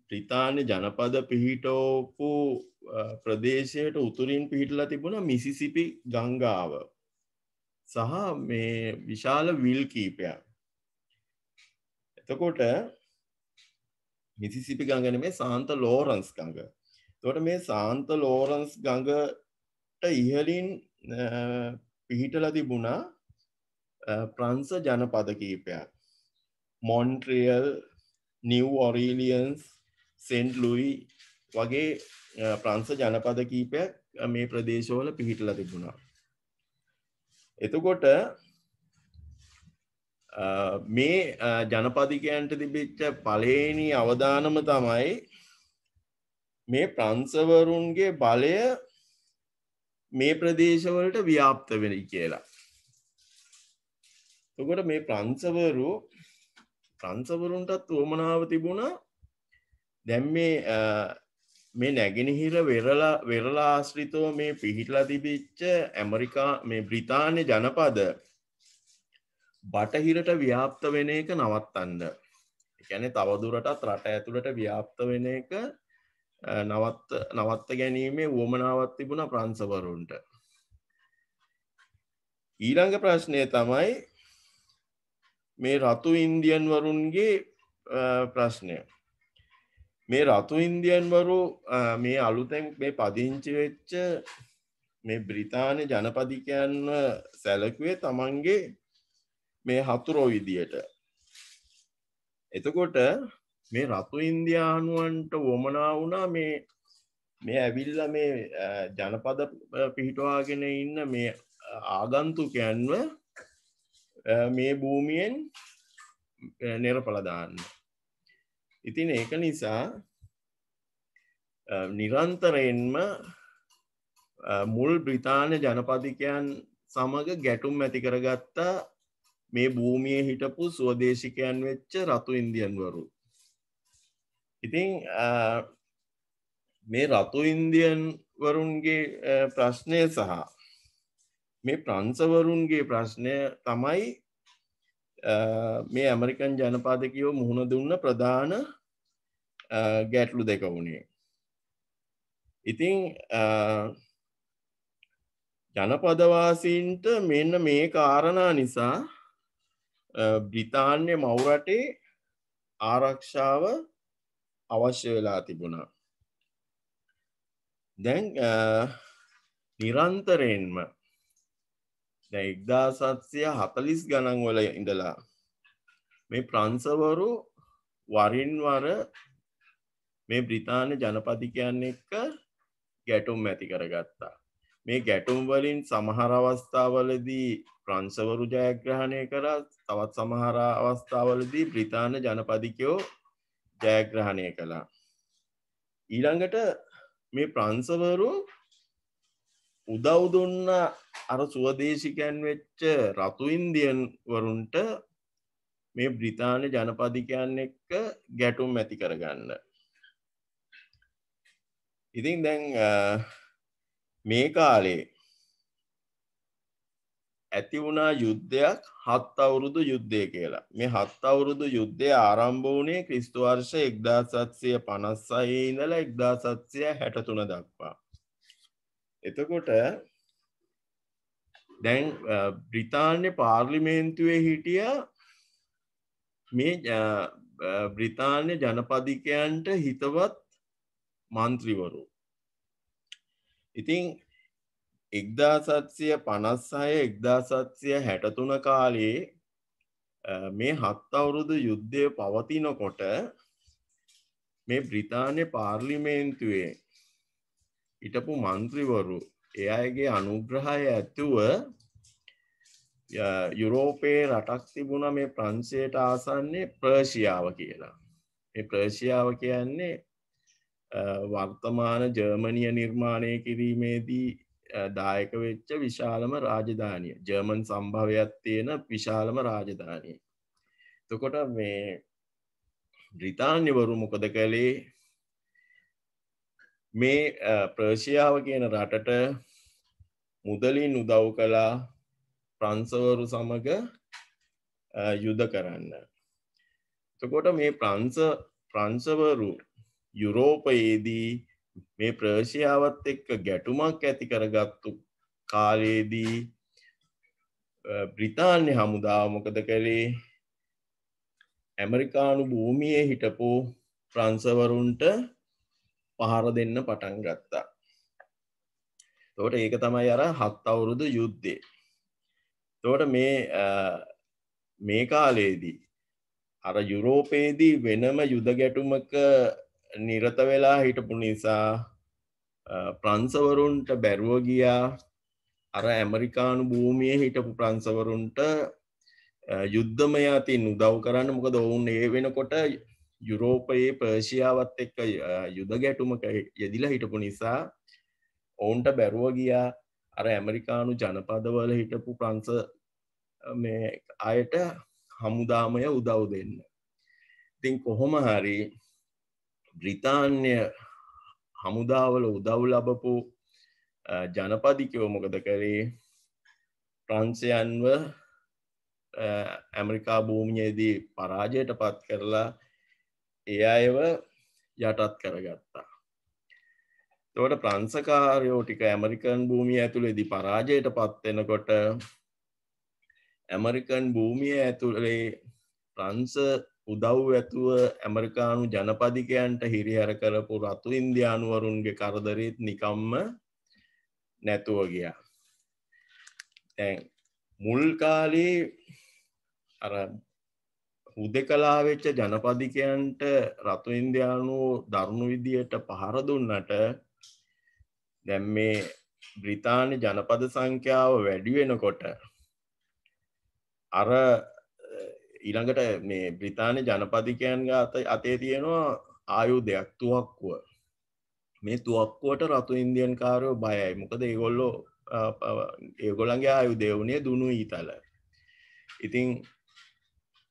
බ්‍රිතාන්‍ය ජනපද පිහිටවපු ප්‍රදේශයට උතුරින් පිහිටලා තිබුණා මිසිසිපි ගංගාව සහ මේ විශාල විල් කීපයක්. එතකොට මිසිසිපි ගඟ නෙමෙයි සාන්ත ලෝරන්ස් ගඟ. එතකොට මේ සාන්ත ලෝරන්ස් ගඟට ඉහළින් පිහිටලා තිබුණා ප්‍රංශ ජනපද කීපයක්. මොන්ට්‍රියල්, නිව් ඔරීලියන්ස්, සෙන්ට් ලුයි වගේ ප්‍රංශ ජනපද කීපයක් මේ ප්‍රදේශවල පිහිටලා තිබුණා. එතකොට මේ ජනපදිකයන්ට තිබිච්ච පළවෙනි අවදානම තමයි මේ ප්‍රංශවරුන්ගේ බලය මේ ප්‍රදේශවලට ව්‍යාප්ත වෙයි කියලා. එතකොට මේ ප්‍රංශවරුන්ටත් උවමනාව තිබුණා දැන් මේ නැගෙනහිර වෙරළ ආශ්‍රිතව මේ පිහිටලා තිබිච්ච මේ බ්‍රිතාන්‍ය ජනපද බටහිරට ව්‍යාප්ත වෙන එක නවත්තන්න. ඒ කියන්නේ තවදුරටත් රට ඇතුළට ව්‍යාප්ත වෙන එක නවත්ත ගැනීමේ උවමනාවක් තිබුණා ප්‍රංශවරුන්ට. ඊළඟ ප්‍රශ්නය තමයි මේ රතු ඉන්දියන් වරුන්ගේ ප්‍රශ්නය. මේ රතු ඉන්දියන් වරු මේ අලුතෙන් මේ පදිංචි වෙච්ච මේ බ්‍රිතාන්‍ය ජනපදිකයන්ව සැලකුවේ තමන්ගේ මේ හතුරෝ විදියට. එතකොට මේ රතු ඉන්දියානුවන්ට වමනා වුණා මේ ඇවිල්ලා මේ ජනපද පිහිටවාගෙන ඉන්න මේ ආගන්තුකයන්ව මේ භූමියෙන් නිරපල දාන්න. ඉතින් ඒක නිසා නිරන්තරයෙන්ම මුල් බ්‍රිතාන්‍ය ජනපදිකයන් සමග ගැටුම් ඇති කරගත්තා මේ භූමියේ හිටපු ස්වදේශිකයන් වෙච්ච රතු ඉන්දියන්වරු. ඉතින් මේ රතු ඉන්දියන් වරුන්ගේ ප්‍රශ්නය සහ මේ ප්‍රංශවරුන්ගේ ප්‍රශ්නය තමයි මේ ඇමරිකන් ජනපදිකයෝ මුහුණ දුන්න ප්‍රධාන ගැටලු දෙක වුණේ. ඉතින් ජනපදවාසීන්ට මෙන්න මේ කාරණා නිසා බ්‍රිතාන්‍ය මවුරටේ ආරක්ෂාව අවශ්‍ය වෙලා තිබුණා. දැන් නිරන්තරයෙන්ම දැන් 1740 ගණන් වල ඉඳලා මේ ප්‍රංශවරු වරින් වර මේ බ්‍රිතාන්‍ය ජනපදිකයන් එක්ක ගැටුම් ඇති කරගත්තා. මේ ගැටුම් වලින් සමහර අවස්ථාවලදී ප්‍රංශවරු ජයග්‍රහණය කරා, තවත් සමහර අවස්ථාවලදී බ්‍රිතාන්‍ය ජනපදිකයෝ ජයග්‍රහණය කළා. ඊළඟට මේ ප්‍රංශවරු උදව් දුන්න අර ස්වදේශිකයන් වෙච්ච රතු ඉන්දියන් වරුන්ට මේ බ්‍රිතාන්‍ය ජනපදිකයන් එක්ක ගැටුම් ඇති කරගන්න. ඉතින් දැන් මේ කාලේ ඇති වුණා යුද්ධයක් 7 අවුරුදු යුද්ධය කියලා. මේ 7 අවුරුදු යුද්ධය ආරම්භ වුණේ ක්‍රිස්තු වර්ෂ 1756 ඉඳලා 1763 දක්වා. එතකොට දැන් බ්‍රිතාන්‍ය පාර්ලිමේන්තුවේ හිටිය මේ බ්‍රිතාන්‍ය ජනපදිකයන්ට හිතවත් මන්ත්‍රීවරු. ඉතින් 1756-1763 කාලයේ මේ 7 අවුරුදු යුද්ධය පවතිනකොට මේ බ්‍රිතාන්‍ය පාර්ලිමේන්තුවේ හිටපු මන්ත්‍රීවරු ඒ අයගේ අනුග්‍රහය ඇතුව යුරෝපයේ රටක් තිබුණා මේ ප්‍රංශයට ආසන්නේ ප්‍රේෂියාව කියලා. මේ ප්‍රේෂියාව කියන්නේ වර්තමාන ජර්මනිය නිර්මාණය කිරීමේදී දායක වෙච්ච විශාලම රාජධානිය. ජර්මන් සම්භවයක් තියෙන විශාලම රාජධානිය. එතකොට මේ බ්‍රිතාන්‍යවරු මොකද කළේ? මේ ප්‍රේෂියාව කියන රටට මුදලින් උදව් කළා ප්‍රංශවරු සමග යුද කරන්න. එතකොට මේ ප්‍රංශවරු යුරෝපයේදී මේ ප්‍රේෂියාවත් එක්ක ගැටුමක් ඇති කරගත්තු කාලයේදී බ්‍රිතාන්‍ය හමුදාව මොකද කළේ? ඇමරිකානු භූමියේ හිටපු ප්‍රංශවරුන්ට පහර දෙන්න පටන් ගත්තා. එතකොට ඒක තමයි අර 7 අවුරුදු යුද්ධය. එතකොට මේ කාලයේදී අර යුරෝපයේදී වෙනම යුද ගැටුමක නිරත වෙලා හිටපු නිසා ප්‍රංශවරුන්ට බැරුව ගියා අර ඇමරිකානු භූමියේ හිටපු ප්‍රංශවරුන්ට යුද්ධමය අතින් උදව් කරන්න. මොකද ඔවුන් ඒ වෙනකොට යුරෝපයේ ප්‍රේෂියාවත් එක්ක යුද ගැටුමක යෙදිලා හිටපු නිසා ඔවුන්ට බැරුව ගියා අර ඇමරිකානු ජනපදවල හිටපු ප්‍රංශ මේ අයට හමුදාමය උදව් දෙන්න. ඉතින් කොහොම හරි බ්‍රිතාන්‍ය හමුදාවල උදව් ලැබපු ජනපදිකයෝ මොකද කරේ? ප්‍රංශයන්ව ඇමරිකා භූමියේදී පරාජයට පත් කරලා ඒ අයව යටත් කරගත්තා. එතකොට ප්‍රංශකාරයෝ ටික ඇමරිකන් භූමිය ඇතුළේදී පරාජයට පත් වෙනකොට ඇමරිකන් භූමිය ඇතුළේ ප්‍රංශ උදව් ඇතුව ඇමරිකානු ජනපදිකයන්ට හිරිහැර කරපු රතු ඉන්දියානුවරුන්ගේ කරදරේත් නිකම්ම නැතුව ගියා. දැන් මුල් කාලේ අර හුදකලා වෙච්ච ජනපදිකයන්ට රතු ඉන්දියානුවෝ දරුණු විදියට පහර දුන්නට දැන් මේ බ්‍රිතාන්‍ය ජනපද සංඛ්‍යාව වැඩි වෙනකොට අර ඊළඟට මේ බ්‍රිතාන්‍ය ජනපදිකයන්ගේ අතේ තියෙනවා ආයුධයක්, තුවක්කුව. මේ තුවක්කුවට රතු ඉන්දියන් කාරයෝ බයයි. මොකද ඒගොල්ලන්ගේ ආයුධය වුණේ දුනු ඊතල. ඉතින්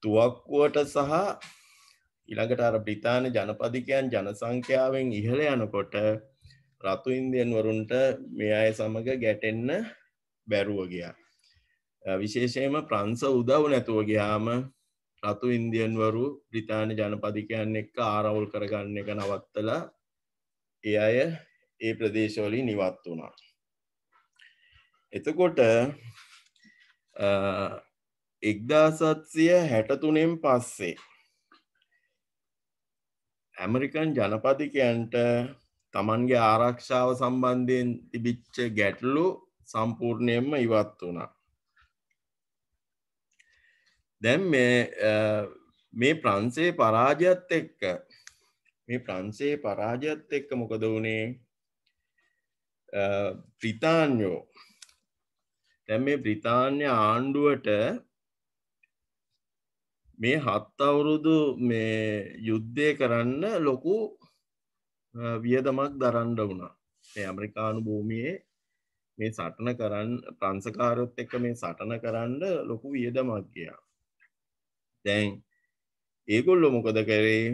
තුවක්කුවට සහ ඊළඟට අර බ්‍රිතාන්‍ය ජනපදිකයන් ජනසංඛ්‍යාවෙන් ඉහළ යනකොට රතු ඉන්දියන් වරුන්ට මේ අය සමග ගැටෙන්න බැරුව ගියා. විශේෂයෙන්ම ප්‍රංශ උදව් නැතුව ගියාම රතු ඉන්දියන් වරු බ්‍රිතාන්‍ය ජනපදිකයන් එක්ක ආරවුල් කරගන්න එක නවත්තලා ඒ අය ඒ ප්‍රදේශවලින් ඉවත් වුණා. එතකොට 1763න් පස්සේ ඇමරිකන් ජනපදිකයන්ට තමන්ගේ ආරක්ෂාව සම්බන්ධයෙන් තිබිච්ච ගැටලු සම්පූර්ණයෙන්ම ඉවත් වුණා. දැන් මේ ප්‍රංශයේ පරාජයත් එක්ක මොකද වුණේ? බ්‍රිතාන්‍යෝ දැන් මේ බ්‍රිතාන්‍ය ආණ්ඩුවට මේ 7 අවුරුදු මේ යුද්ධය කරන්න ලොකු වියදමක් දරන්න වුණා. මේ ඇමරිකානු භූමියේ මේ සටන කරන්න ප්‍රංශකාරයොත් එක්ක මේ සටන කරන්න ලොකු වියදමක් ගියා. දැන් ඒගොල්ලෝ මොකද කරේ?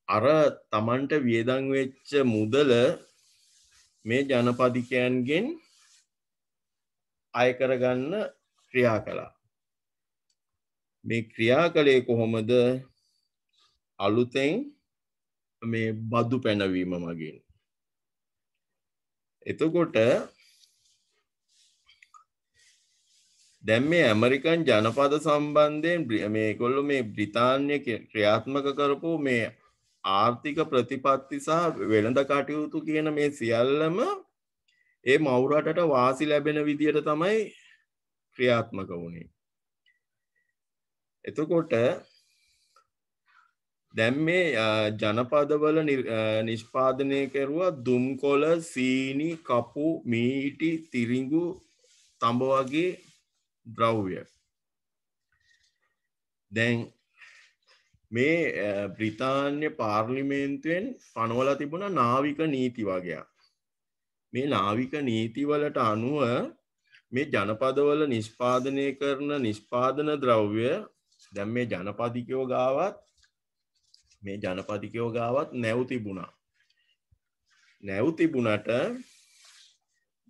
අර Tamanට වියදම් වෙච්ච මුදල මේ ජනපදිකයන්ගෙන් අය කරගන්න ක්‍රියා කළා. මේ ක්‍රියා කළේ කොහොමද? අලුතෙන් මේ බදු පැනවීම මගින්. එතකොට දැන් මේ ඇමරිකන් ජනපද සම්බන්ධයෙන් මේගොල්ලෝ මේ බ්‍රිතාන්‍ය ක්‍රියාත්මක කරපු මේ ආර්ථික ප්‍රතිපත්ති සහ වෙළඳ කටයුතු කියන මේ සියල්ලම ඒ මව් රටට වාසි ලැබෙන විදියට තමයි ක්‍රියාත්මක වුණේ. එතකොට දැන් මේ ජනපදවල නිෂ්පාදනය කෙරුවා දුම්කොළ, සීනි, කපු, මීටි, තිරිඟු, තඹ වගේ ද්‍රව්‍ය. දැන් මේ බ්‍රිතාන්‍ය පාර්ලිමේන්තුවෙන් පනවලා තිබුණා නාවික නීති වගයක්. මේ නාවික නීතිවලට අනුව මේ ජනපදවල නිෂ්පාදනය කරන නිෂ්පාදන ද්‍රව්‍ය දැන් මේ ජනපදිකයෝ ගාවත් නැව් තිබුණා. නැව් තිබුණට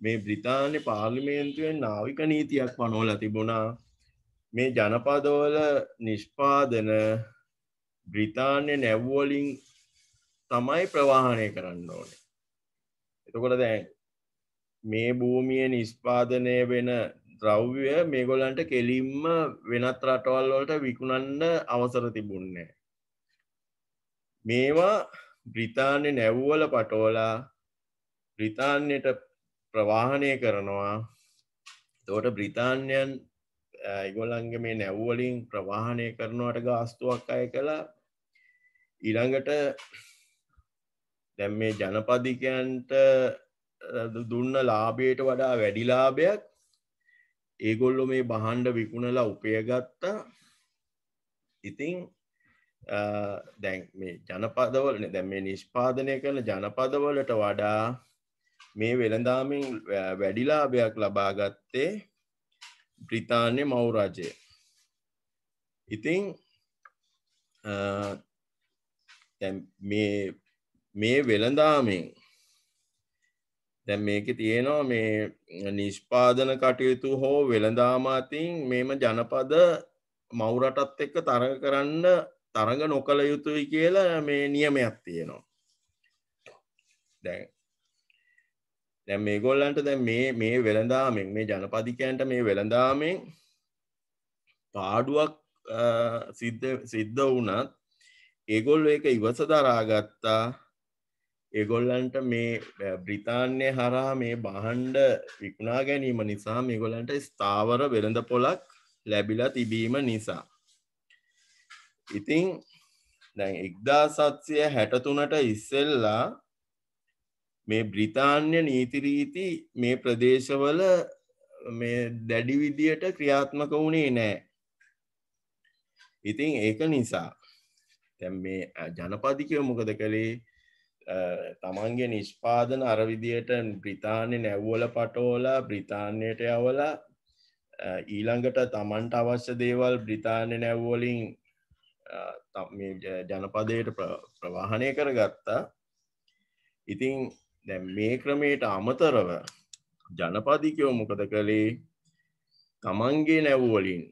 මේ බ්‍රිතාන්‍ය පාර්ලිමේන්තුවෙන් නාවික නීතියක් පනවලා තිබුණා. මේ ජනපදවල නිෂ්පාදන බ්‍රිතාන්‍ය නැව් වලින් තමයි ප්‍රවාහනය කරන්න ඕනේ. එතකොට දැන් මේ භූමියේ නිෂ්පාදනය වෙන ද්‍රව්‍ය මේගොල්ලන්ට කෙලින්ම වෙනත් රටවල් වලට විකුණන්න අවසර තිබුණේ නැහැ. මේවා බ්‍රිතාන්‍ය නැව් වල පටවලා බ්‍රිතාන්‍යයට ප්‍රවාහනය කරනවා. එතකොට බ්‍රිතාන්‍යයන් ඒගොල්ලන්ගේ මේ නැව් වලින් ප්‍රවාහනය කරනවට ගාස්තුවක් අය කළා. ඊළඟට දැන් මේ ජනපදිකයන්ට දුන්න ලාභයට වඩා වැඩි ලාභයක් ඒගොල්ලෝ මේ බහන්ඩ විකුණලා උපයගත්තා. ඉතින් දැන් මේ ජනපදවල දැන් මේ නිෂ්පාදනය කරන ජනපදවලට වඩා මේ වෙළඳාමෙන් වැඩි ලාභයක් ලබා ගත්තේ බ්‍රිතාන්‍ය මව් රජය. ඉතින් දැන් මේ වෙළඳාමෙන් දැන් මේකේ තියෙනවා මේ නිෂ්පාදන කටයුතු හෝ වෙළඳාම අතින් මේම ජනපද මව් රටත් එක්ක තරඟ නොකළ යුතුයි කියලා මේ නියමයක් තියෙනවා. දැන් මේගොල්ලන්ට දැන් මේ වෙළඳාමෙන් මේ ජනපදිකයන්ට මේ වෙළඳාමෙන් පාඩුවක් සිද්ධ වුණත් ඒගොල්ලෝ ඒක ඉවස දරා ගත්තා. ඒගොල්ලන්ට මේ බ්‍රිතාන්‍ය හරහා මේ බහන්ඩ විකුණා ගැනීම නිසා මේගොල්ලන්ට ස්ථාවර වෙළඳ පොලක් ලැබිලා තිබීම නිසා. ඉතින් දැන් 1763ට ඉස්සෙල්ලා මේ බ්‍රිතාන්‍ය නීති රීති මේ ප්‍රදේශවල මේ දැඩි විදියට ක්‍රියාත්මක වුණේ නැහැ. ඉතින් ඒක නිසා දැන් මේ ජනපදිකයෝ මොකද කළේ? තමන්ගේ නිෂ්පාදන අර විදියට බ්‍රිතාන්‍ය නැව්වල පටවලා බ්‍රිතාන්‍යයට යවලා ඊළඟට තමන්ට අවශ්‍ය දේවල් බ්‍රිතාන්‍ය නැව්වලින් මේ ජනපදයට ප්‍රවාහනය කරගත්තා. ඉතින් දැන් මේ ක්‍රමයට අමතරව ජනපදිකයෝ මොකද කළේ? තමන්ගේ නැව්වලින්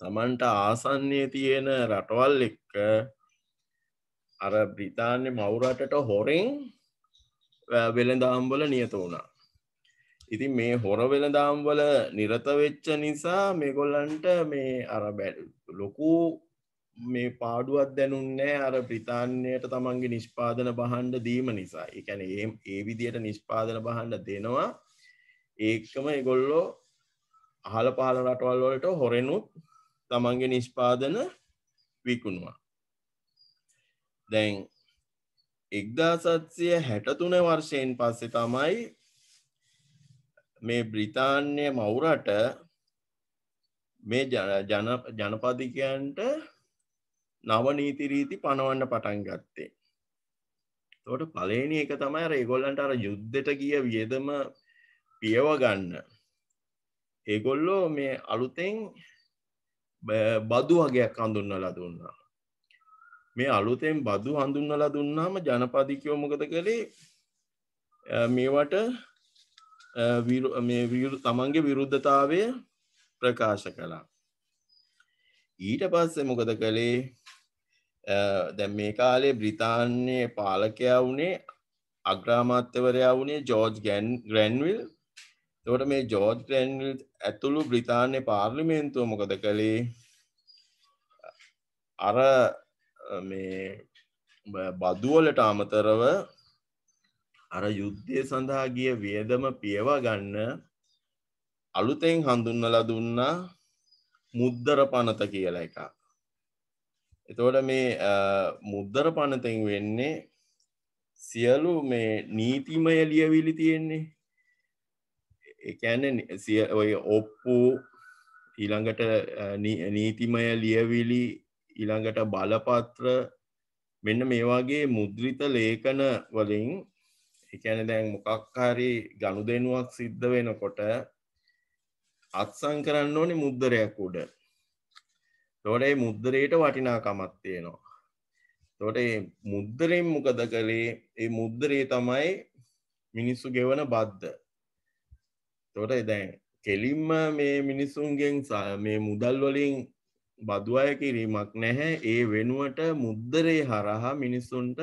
තමන්ට ආසන්නයේ තියෙන රටවල් එක්ක අර බ්‍රිතාන්‍ය මව් රටට හොරෙන් වෙළඳාම් වල නියත වුණා. ඉතින් මේ හොර වෙළඳාම් වල නිරත වෙච්ච නිසා මේගොල්ලන්ට මේ අර ලොකු මේ පාඩුවක් දැනුන්නේ අර බ්‍රිතාන්‍යයට තමන්ගේ නිෂ්පාදන බහන්ඩ දීම නිසා. ඒ කියන්නේ ඒ විදියට නිෂ්පාදන බහන්ඩ දෙනවා. ඒකම ඒගොල්ලෝ අහල පහල රටවල් වලට හොරෙනුත් තමන්ගේ නිෂ්පාදන විකුණුවා. දැන් 1763 වර්ෂයෙන් පස්සේ තමයි මේ බ්‍රිතාන්‍ය මවුරට මේ ජනපදිකයන්ට නව නීති රීති පනවන්න පටන් ගත්තේ. එතකොට පළවෙනි එක තමයි අර ඒගොල්ලන්ට අර යුද්ධෙට ගිය වියදම පියව ගන්න. ඒගොල්ලෝ මේ අලුතෙන් බදු වගයක් හඳුන්වලා දුන්නා. මේ අලුතෙන් බදු හඳුන්වලා දුන්නාම ජනපදිකයෝ මොකද කළේ? මේවට තමන්ගේ විරුද්ධතාවය ප්‍රකාශ කළා. ඊට පස්සේ මොකද කළේ? දැන් මේ කාලේ බ්‍රිතාන්‍යයේ පාලකයා වුණේ අග්‍රාමාත්‍යවරයා වුණේ ජෝර්ජ් ග්‍රැන්විල්. එතකොට මේ ජෝර්ජ් ග්‍රැන්විල් ඇතුළු බ්‍රිතාන්‍ය පාර්ලිමේන්තුව මොකද කළේ? අර මේ බදු වලට අමතරව අර යුද්ධය සඳහා ගිය වියදම පියව ගන්න අලුතෙන් හඳුන්වලා දුන්නා මුද්දර පනත කියලා එකක්. එතකොට මේ මුද්දර පනතෙන් වෙන්නේ සියලු මේ නීතිමය ලියවිලි තියෙන්නේ. ඒ කියන්නේ ඔය ඔප්පු ඊළඟට නීතිමය ලියවිලි ඊළඟට බලපත්‍ර මෙන්න මේ වගේ මුද්‍රිත ලේඛන වලින් ඒ කියන්නේ දැන් මොකක් හරි ගනුදෙනුවක් සිද්ධ වෙනකොට අත්සන් කරන්න ඕනේ මුද්දරයක් උඩ. එතකොට මේ මුද්දරේට වටිනාකමක් තියෙනවා. එතකොට මේ මුද්දරෙන් මොකද කළේ? මේ මුද්දරේ තමයි මිනිස්සු ගෙවන බද්ද. එතකොට දැන් කෙලින්ම මේ මිනිසුන්ගෙන් මේ මුදල් වලින් බදු අය කිරීමක් නැහැ. ඒ වෙනුවට මුද්දරේ හරහා මිනිසුන්ට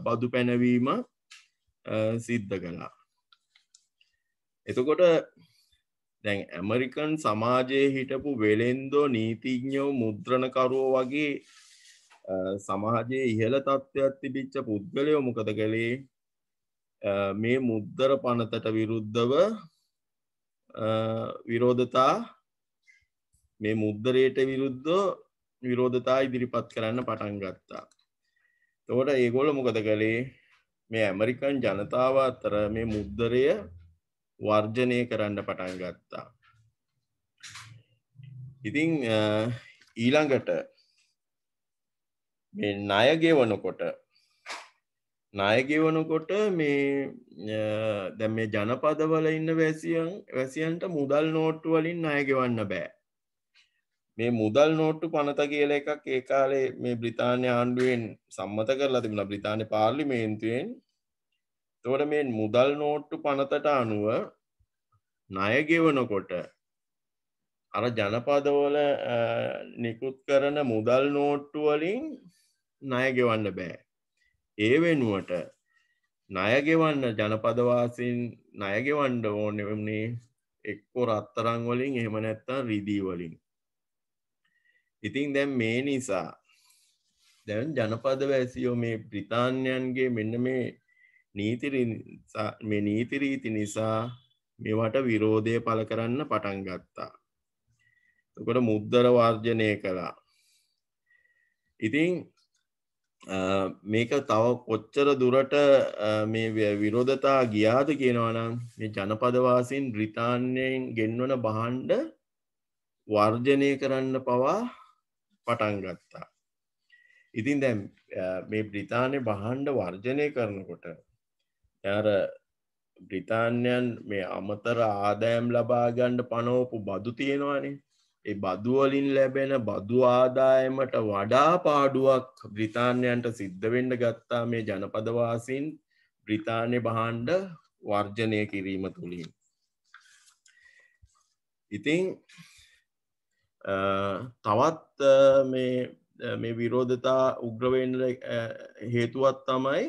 බදු පැනවීම සිද්ධ කළා. එතකොට දැන් ඇමරිකන් සමාජයේ හිටපු වෙළෙන්දෝ නීතිඥයෝ මුද්‍රණකරුවෝ වගේ සමාජයේ ඉහළ තත්ත්වයක් තිබිච්ච පුද්ගලයෝ මොකද කළේ? මේ මුද්දර පනතට විරුද්ධව විරෝධතා මේ මුද්දරයට විරුද්ධව විරෝධතා ඉදිරිපත් කරන්න පටන් ගත්තා. එතකොට ඒගොල්ලෝ මොකද කළේ? මේ ඇමරිකන් ජනතාව අතර මේ මුද්දරය වර්ජනය කරන්න පටන් ගත්තා. ඉතින් ඊළඟට මේ ණය ගෙවනකොට මේ දැන් මේ ජනපදවල ඉන්න වැසියන්ට මුදල් නෝට්ටු වලින් ණය ගෙවන්න බෑ. මේ මුදල් නෝට්ටු පනත කියලා එකක් ඒ කාලේ මේ බ්‍රිතාන්‍ය ආණ්ඩුවෙන් සම්මත කරලා තිබුණා බ්‍රිතාන්‍ය පාර්ලිමේන්තුවෙන්. එතකොට මේ මුදල් නෝට්ටු පනතට අනුව ණය ගෙවනකොට අර ජනපදවල නිකුත් කරන මුදල් නෝට්ටු වලින් ණය ගෙවන්න බෑ. ඒ වෙනුවට ණය ගෙවන්න ජනපදවාසීන් ණය ගෙවන්න ඕනේ වුණේ එක්ක රත්තරන් වලින් එහෙම නැත්නම් රිදී වලින්. ඉතින් දැන් මේ නිසා දැන් ජනපද වැසියෝ මේ බ්‍රිතාන්‍යයන්ගේ මෙන්න මේ නීති රීති නිසා මේවට විරෝධය පළ කරන්න පටන් ගත්තා. එතකොට මුද්දර වර්ජනය කළා. ඉතින් මේක තව කොච්චර දුරට මේ විරෝධතා ගියාද කියනවා නම් මේ ජනපදවාසීන් බ්‍රිතාන්‍යයෙන් ගෙන්වන භාණ්ඩ වර්ජනය කරන්න පවා පටන් ගත්තා. ඉතින් දැන් මේ බ්‍රිතාන්‍ය භාණ්ඩ වර්ජනය කරනකොට අර බ්‍රිතාන්‍යයන් මේ අමතර ආදායම් ලබා ගන්න පනවපු බදු තියෙනවානේ. ඒ බදු වලින් ලැබෙන බදු ආදායමට වඩා පාඩුවක් බ්‍රිතාන්‍යයන්ට සිද්ධ වෙන්න ගත්තා මේ ජනපදවාසීන් බ්‍රිතාන්‍ය භාණ්ඩ වර්ජනය කිරීම තුලින්. ඉතින් තවත් මේ විරෝධතා උග්‍ර වෙන්න හේතුවක් තමයි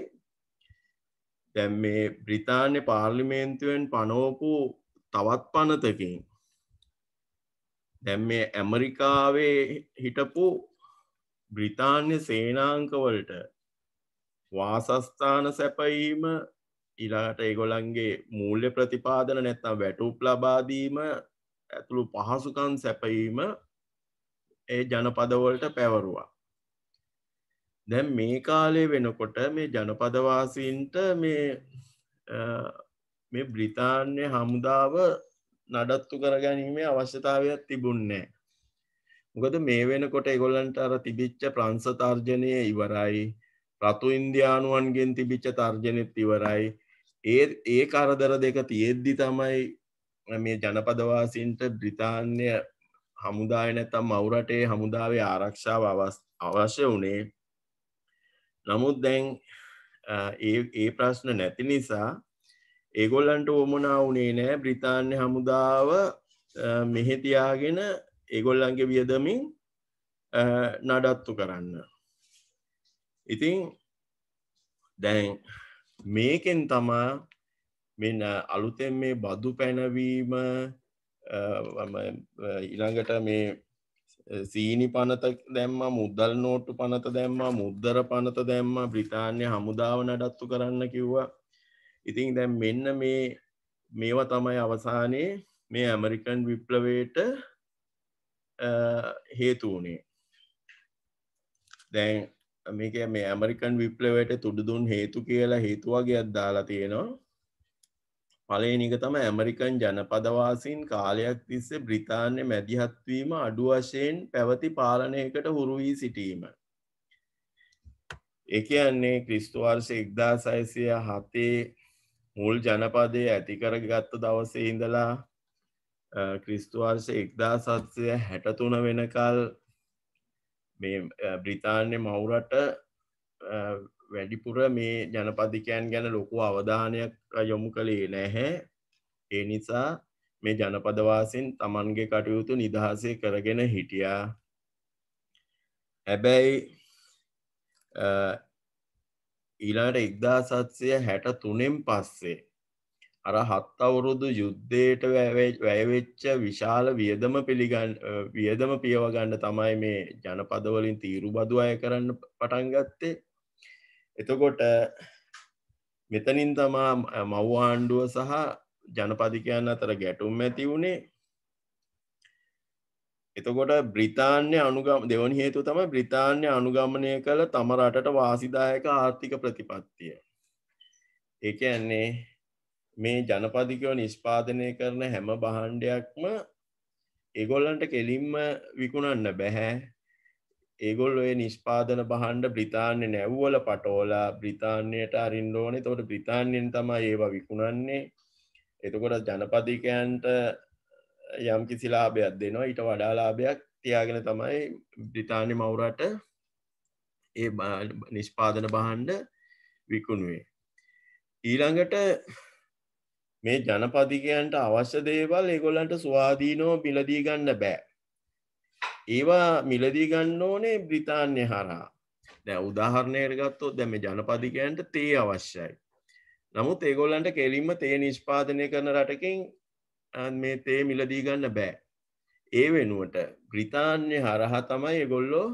දැන් මේ බ්‍රිතාන්‍ය පාර්ලිමේන්තුවෙන් පනවපු තවත් පනතකින් දැන් මේ ඇමරිකාවේ හිටපු බ්‍රිතාන්‍ය සේනාංකවලට වාසස්ථාන සැපයීම ඊළඟට ඒගොල්ලන්ගේ මූල්‍ය ප්‍රතිපාදන නැත්නම් වැටුප් ලබා දීම ඇතුළු පහසුකම් සැපයීම ඒ ජනපදවලට පැවරුවා. දැන් මේ කාලේ වෙනකොට මේ ජනපදවාසීන්ට මේ බ්‍රිතාන්‍ය හමුදාව නඩත්තු කරගැනීමේ අවශ්‍යතාවයක් තිබුණේ නැහැ. මොකද මේ වෙනකොට ඒගොල්ලන්ට අර තිබිච්ච ප්‍රංශ තර්ජනය ඉවරයි. රතු ඉන්දියානුවන්ගෙන් තිබිච්ච තර්ජනෙත් ඉවරයි. ඒ කරදර දෙක තියෙද්දි තමයි මේ ජනපදවාසීන්ට බ්‍රිතාන්‍ය හමුදාය නැත්තම් මවුරටේ හමුදාවේ ආරක්ෂාව අවශ්‍ය වුණේ. නමුත් දැන් ඒ ප්‍රශ්න නැති නිසා ඒගොල්ලන්ට උවමනා වුණේ නෑ බ්‍රිතාන්‍ය හමුදාව මෙහෙ තියාගෙන ඒගොල්ලන්ගේ වියදමින් නඩත්තු කරන්න. ඉතින් දැන් මේකෙන් තමා මෙන්න අලුතෙන් මේ බදු පැනවීම ඊළඟට මේ සීනි පනත දැම්මා, මුදල් නෝට්ටු පනත දැම්මා, මුද්දර පනත දැම්මා, බ්‍රිතාන්‍ය හමුදාව නඩත්තු කරන්න කිව්වා. ඉතින් දැන් මෙන්න මේවා තමයි අවසානයේ මේ ඇමරිකන් විප්ලවයට හේතු වුණේ. දැන් මේක මේ ඇමරිකන් විප්ලවයට තුඩු දුන් හේතු කියලා හේතු වගේක් දාලා තියෙනවා. පළවෙනි එක තමයි ඇමරිකන් ජනපදවාසීන් කාලයක් තිස්සේ බ්‍රිතාන්‍ය මැදිහත් වීම අඩු වශයෙන් පැවති පාලනයකට හුරු වී සිටීම. ඒ කියන්නේ ක්‍රිස්තු වර්ෂ 1607 මුල් ජනපදය ඇති කරගත්ත දවසේ ඉඳලා ක්‍රිස්තු වර්ෂ 1763 වෙනකල් මේ බ්‍රිතාන්‍ය මවුරට වැඩිපුර මේ ජනපදිකයන් ගැන ලොකු අවධානයක් යොමු කළේ නැහැ. ඒ නිසා මේ ජනපදවාසීන් තමන්ගේ කටයුතු නිදහසේ කරගෙන හිටියා. හැබැයි ඊළඟට 1763න් පස්සේ අර 7 අවුරුදු යුද්ධයට වැය වෙච්ච විශාල වියදම පියව ගන්න තමයි මේ ජනපද වලින් තීරු බදු අය කරන්න පටන් ගත්තේ. එතකොට මෙතනින් තමා මව් ආණ්ඩුව සහ ජනපදිකයන් අතර ගැටුම් ඇති වුණේ. එතකොට බ්‍රිතාන්‍ය දෙවන හේතුව තමයි බ්‍රිතාන්‍ය අනුගමනය කළ තම රටට වාසිදායක ආර්ථික ප්‍රතිපත්තිය. ඒ කියන්නේ මේ ජනපදිකයෝ නිෂ්පාදනය කරන හැම භාණ්ඩයක්ම ඒගොල්ලන්ට කෙලින්ම විකුණන්න බැහැ. ඒගොල්ලෝ ඒ නිෂ්පාදන භාණ්ඩ බ්‍රිතාන්‍ය නැව්වල පටවලා බ්‍රිතාන්‍යයට අරින්න ඕනේ. එතකොට බ්‍රිතාන්‍යයෙන් තමයි ඒවා විකුණන්නේ. එතකොට ජනපදිකයන්ට යම් කිසි ලාභයක් දෙනවා. ඊට වඩා ලාභයක් තියාගෙන තමයි බ්‍රිතාන්‍ය මවුරට ඒ නිෂ්පාදන භාණ්ඩ විකුණුවේ. ඊළඟට මේ ජනපදිකයන්ට අවශ්‍ය දේවල් ඒගොල්ලන්ට ස්වාධීනව මිලදී ගන්න බෑ. ඒවා මිලදී ගන්න ඕනේ බ්‍රිතාන්‍ය හරහා. දැන් උදාහරණයකට ගත්තොත් දැන් මේ ජනපදිකයන්ට තේ අවශ්‍යයි. නමුත් ඒගොල්ලන්ට කෙලින්ම තේ නිෂ්පාදනය කරන රටකින් මේ තේ මිලදී ගන්න බෑ. ඒ වෙනුවට බ්‍රිතාන්‍ය හරහා තමයි ඒගොල්ලෝ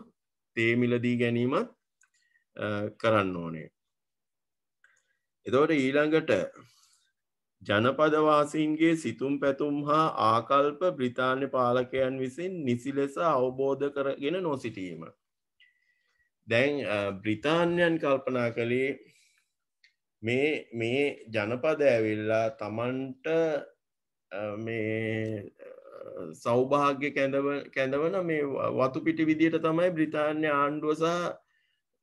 තේ මිලදී ගැනීමත් කරන්න ඕනේ. එතකොට ඊළඟට ජනපදවාසීන්ගේ සිතුම් පැතුම් හා ආකල්ප බ්‍රිතාන්‍ය පාලකයන් විසින් නිසි ලෙස අවබෝධ කරගෙන නොසිටීම. දැන් බ්‍රිතාන්‍යයන් කල්පනා කළේ මේ ජනපද ඇවිල්ලා තමන්ට මේ සෞභාග්‍ය කැඳවන මේ වතු පිටි විදියට තමයි බ්‍රිතාන්‍ය ආණ්ඩුව සහ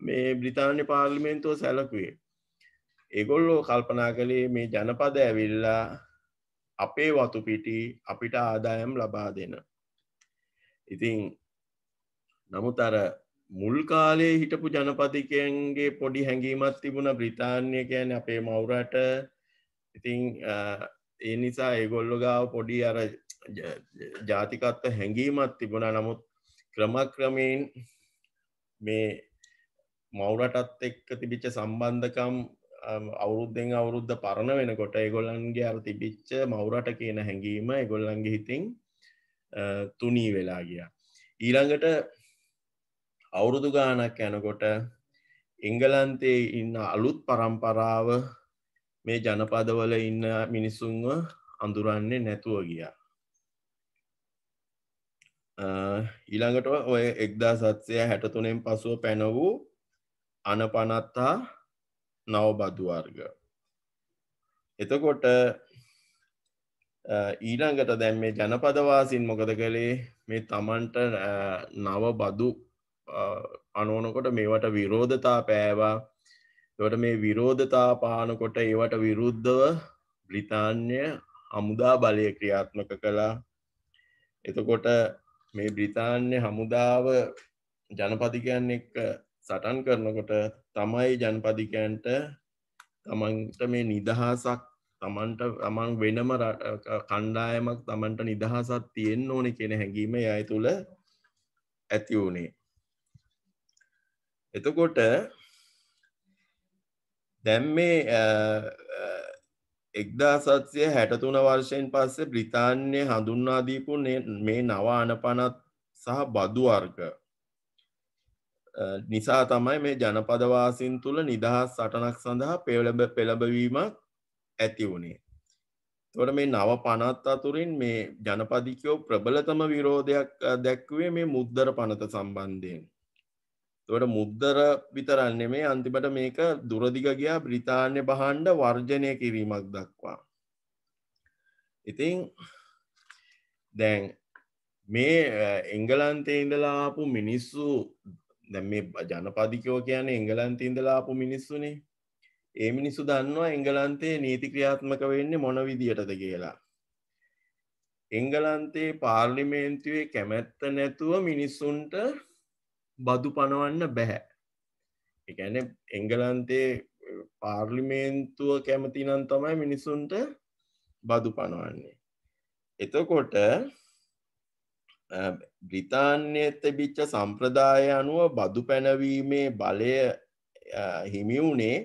මේ බ්‍රිතාන්‍ය පාර්ලිමේන්තුව සැලකුවේ. ඒගොල්ලෝ කල්පනා කළේ මේ ජනපද ඇවිල්ලා අපේ වතු පිටි අපිට ආදායම් ලබා දෙන. ඉතින් නමුත් අර මුල් කාලේ හිටපු ජනපදිකයන්ගේ පොඩි හැඟීමක් තිබුණා බ්‍රිතාන්‍ය කියන්නේ අපේ මවුරට. ඉතින් ඒ නිසා ඒගොල්ලෝ ගාව පොඩි අර ජාතිකත්ව හැඟීමක් තිබුණා. නමුත් ක්‍රමක්‍රමයෙන් මේ මවුරටත් එක්ක තිබිච්ච සම්බන්ධකම් අවුරුද්දෙන් අවුරුද්ද පරණ වෙනකොට ඒගොල්ලන්ගේ අර තිබිච්ච මවුරට කියන හැඟීම ඒගොල්ලන්ගේ හිතින් තුනී වෙලා ගියා. ඊළඟට අවුරුදු ගානක් යනකොට එංගලන්තයේ ඉන්න අලුත් පරම්පරාව මේ ජනපදවල ඉන්න මිනිසුන්ව අඳුරන්නේ නැතුව ගියා. ඊළඟට ඔය 1763න් පසුව පැන වූ අනපනත් හා නව බදු වර්ග. එතකොට ඊළඟට දැන් මේ ජනපදවාසීන් මොකද කළේ මේ තමන්ට නව බදු අනෝනකොට මේවට විරෝධතා පෑවා. ඒවට මේ විරෝධතා පානකොට ඒවට විරුද්ධව බ්‍රිතාන්‍ය හමුදා බලය ක්‍රියාත්මක කළා. එතකොට මේ බ්‍රිතාන්‍ය හමුදාව ජනපදිකයන් එක්ක සටන් කරනකොට තමයි ජනපදිකයන්ට තමන්ට මේ නිදහසක් තමන් වෙනම කණ්ඩායමක් තමන්ට නිදහසක් තියෙන්න ඕනේ කියන හැඟීම එයා තුළ ඇති වුණේ. එතකොට දැන් මේ 1763 වර්ෂයෙන් පස්සේ බ්‍රිතාන්‍ය හඳුන්වා දීපු මේ නව අනපනත් සහ බදු වර්ග නිසා තමයි මේ ජනපදවාසීන් තුළ නිදහස් සටනක් සඳහා පෙළඹවීමක් ඇති වුණේ. එතකොට මේ නව පනත් අතුරින් මේ ජනපදිකයෝ ප්‍රබලතම විරෝධයක් දැක්වුවේ මේ මුද්දර පනත සම්බන්ධයෙන්. එතකොට මුද්දර විතරක් නෙමෙයි අන්තිමට මේක දුරදිග ගියා බ්‍රිතාන්‍ය භාණ්ඩ වර්ජනය කිරීමක් දක්වා. ඉතින් දැන් මේ එංගලන්තේ ඉඳලා ආපු මිනිස්සු දැන් මේ ජනපදිකයෝ කියන්නේ එංගලන්තේ ඉඳලා ආපු මිනිස්සුනේ. ඒ මිනිස්සු දන්නවා එංගලන්තේ නීති ක්‍රියාත්මක වෙන්නේ මොන විදියටද කියලා. එංගලන්තේ පාර්ලිමේන්තුවේ කැමැත්ත නැතුව මිනිස්සුන්ට බදු පනවන්න බැහැ. ඒ කියන්නේ එංගලන්තේ පාර්ලිමේන්තුව කැමති නම් තමයි මිනිස්සුන්ට බදු පනවන්නේ. එතකොට බ්‍රිතාන්‍යයේ තිබිච්ච සම්ප්‍රදාය අනුව බදු පැනවීමේ බලය හිමි වුණේ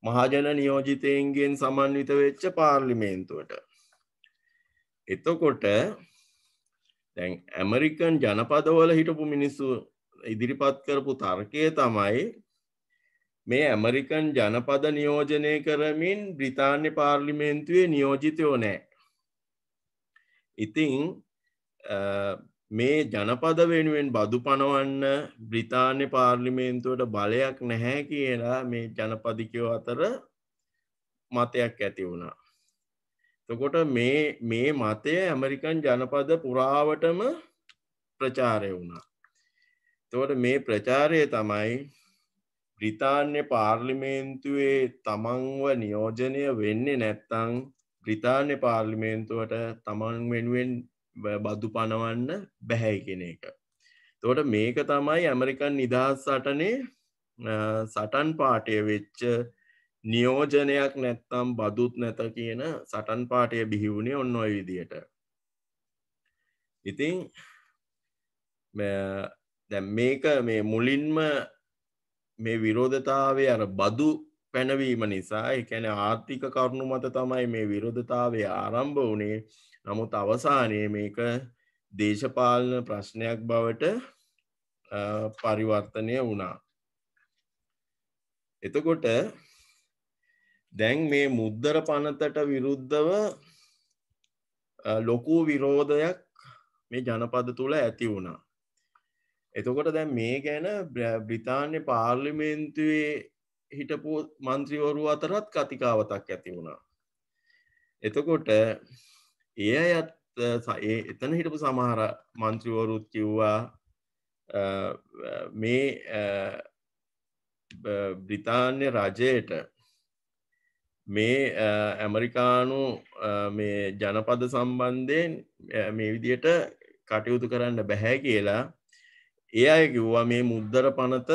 මහජන නියෝජිතයින්ගෙන් සමන්විත වෙච්ච පාර්ලිමේන්තුවට. එතකොට දැන් ඇමරිකන් ජනපදවල හිටපු මිනිස්සු ඉදිරිපත් කරපු තර්කය තමයි මේ ඇමරිකන් ජනපද නියෝජනය කරමින් බ්‍රිතාන්‍ය පාර්ලිමේන්තුවේ නියෝජිතයෝ නැහැ. ඉතින් මේ ජනපද වෙනුවෙන් බදු පනවන්න බ්‍රිතාන්‍ය පාර්ලිමේන්තුවට බලයක් නැහැ කියලා මේ ජනපදිකයෝ අතර මතයක් ඇති වුණා. එතකොට මේ මතය ඇමරිකන් ජනපද පුරාවටම ප්‍රචාරය වුණා. එතකොට මේ ප්‍රචාරය තමයි බ්‍රිතාන්‍ය පාර්ලිමේන්තුවේ තමන්ව නියෝජනය වෙන්නේ නැත්තම් බ්‍රිතාන්‍ය පාර්ලිමේන්තුවට තමන් වෙනුවෙන් බදු පනවන්න බැහැ කියන එක. එතකොට මේක තමයි ඇමරිකන් නිදහස් සටනේ සටන් පාඨය වෙච්ච නියෝජනයක් නැත්තම් බදුත් නැත කියන සටන් පාඨය බිහි වුණේ ඔන්න ඔය විදියට. ඉතින් දැන් මේක මේ මුලින්ම මේ විරෝධතාවය අර බදු පැනවීම නිසා ඒ කියන්නේ ආර්ථික කරුණු මත තමයි මේ විරෝධතාවය ආරම්භ වුණේ. නමුත් අවසානයේ මේක දේශපාලන ප්‍රශ්නයක් බවට පරිවර්තනය වුණා. එතකොට දැන් මේ මුද්දර පනතට විරුද්ධව ලොකු විරෝධයක් මේ ජනපද තුල ඇති වුණා. එතකොට දැන් මේ ගැන බ්‍රිතාන්‍ය පාර්ලිමේන්තුවේ හිටපු മന്ത്രിවරු අතරත් කතිකාවතක් ඇති වුණා. එතකොට ඒ අයත් එතන හිටපු සමහර മന്ത്രിවරුත් කිව්වා මේ බ්‍රිතාන්‍ය රජයට මේ ඇමරිකානු මේ ජනපද සම්බන්ධයෙන් මේ විදියට කටයුතු කරන්න බැහැ කියලා ඒ අය කිව්වා මේ මුද්දර පනත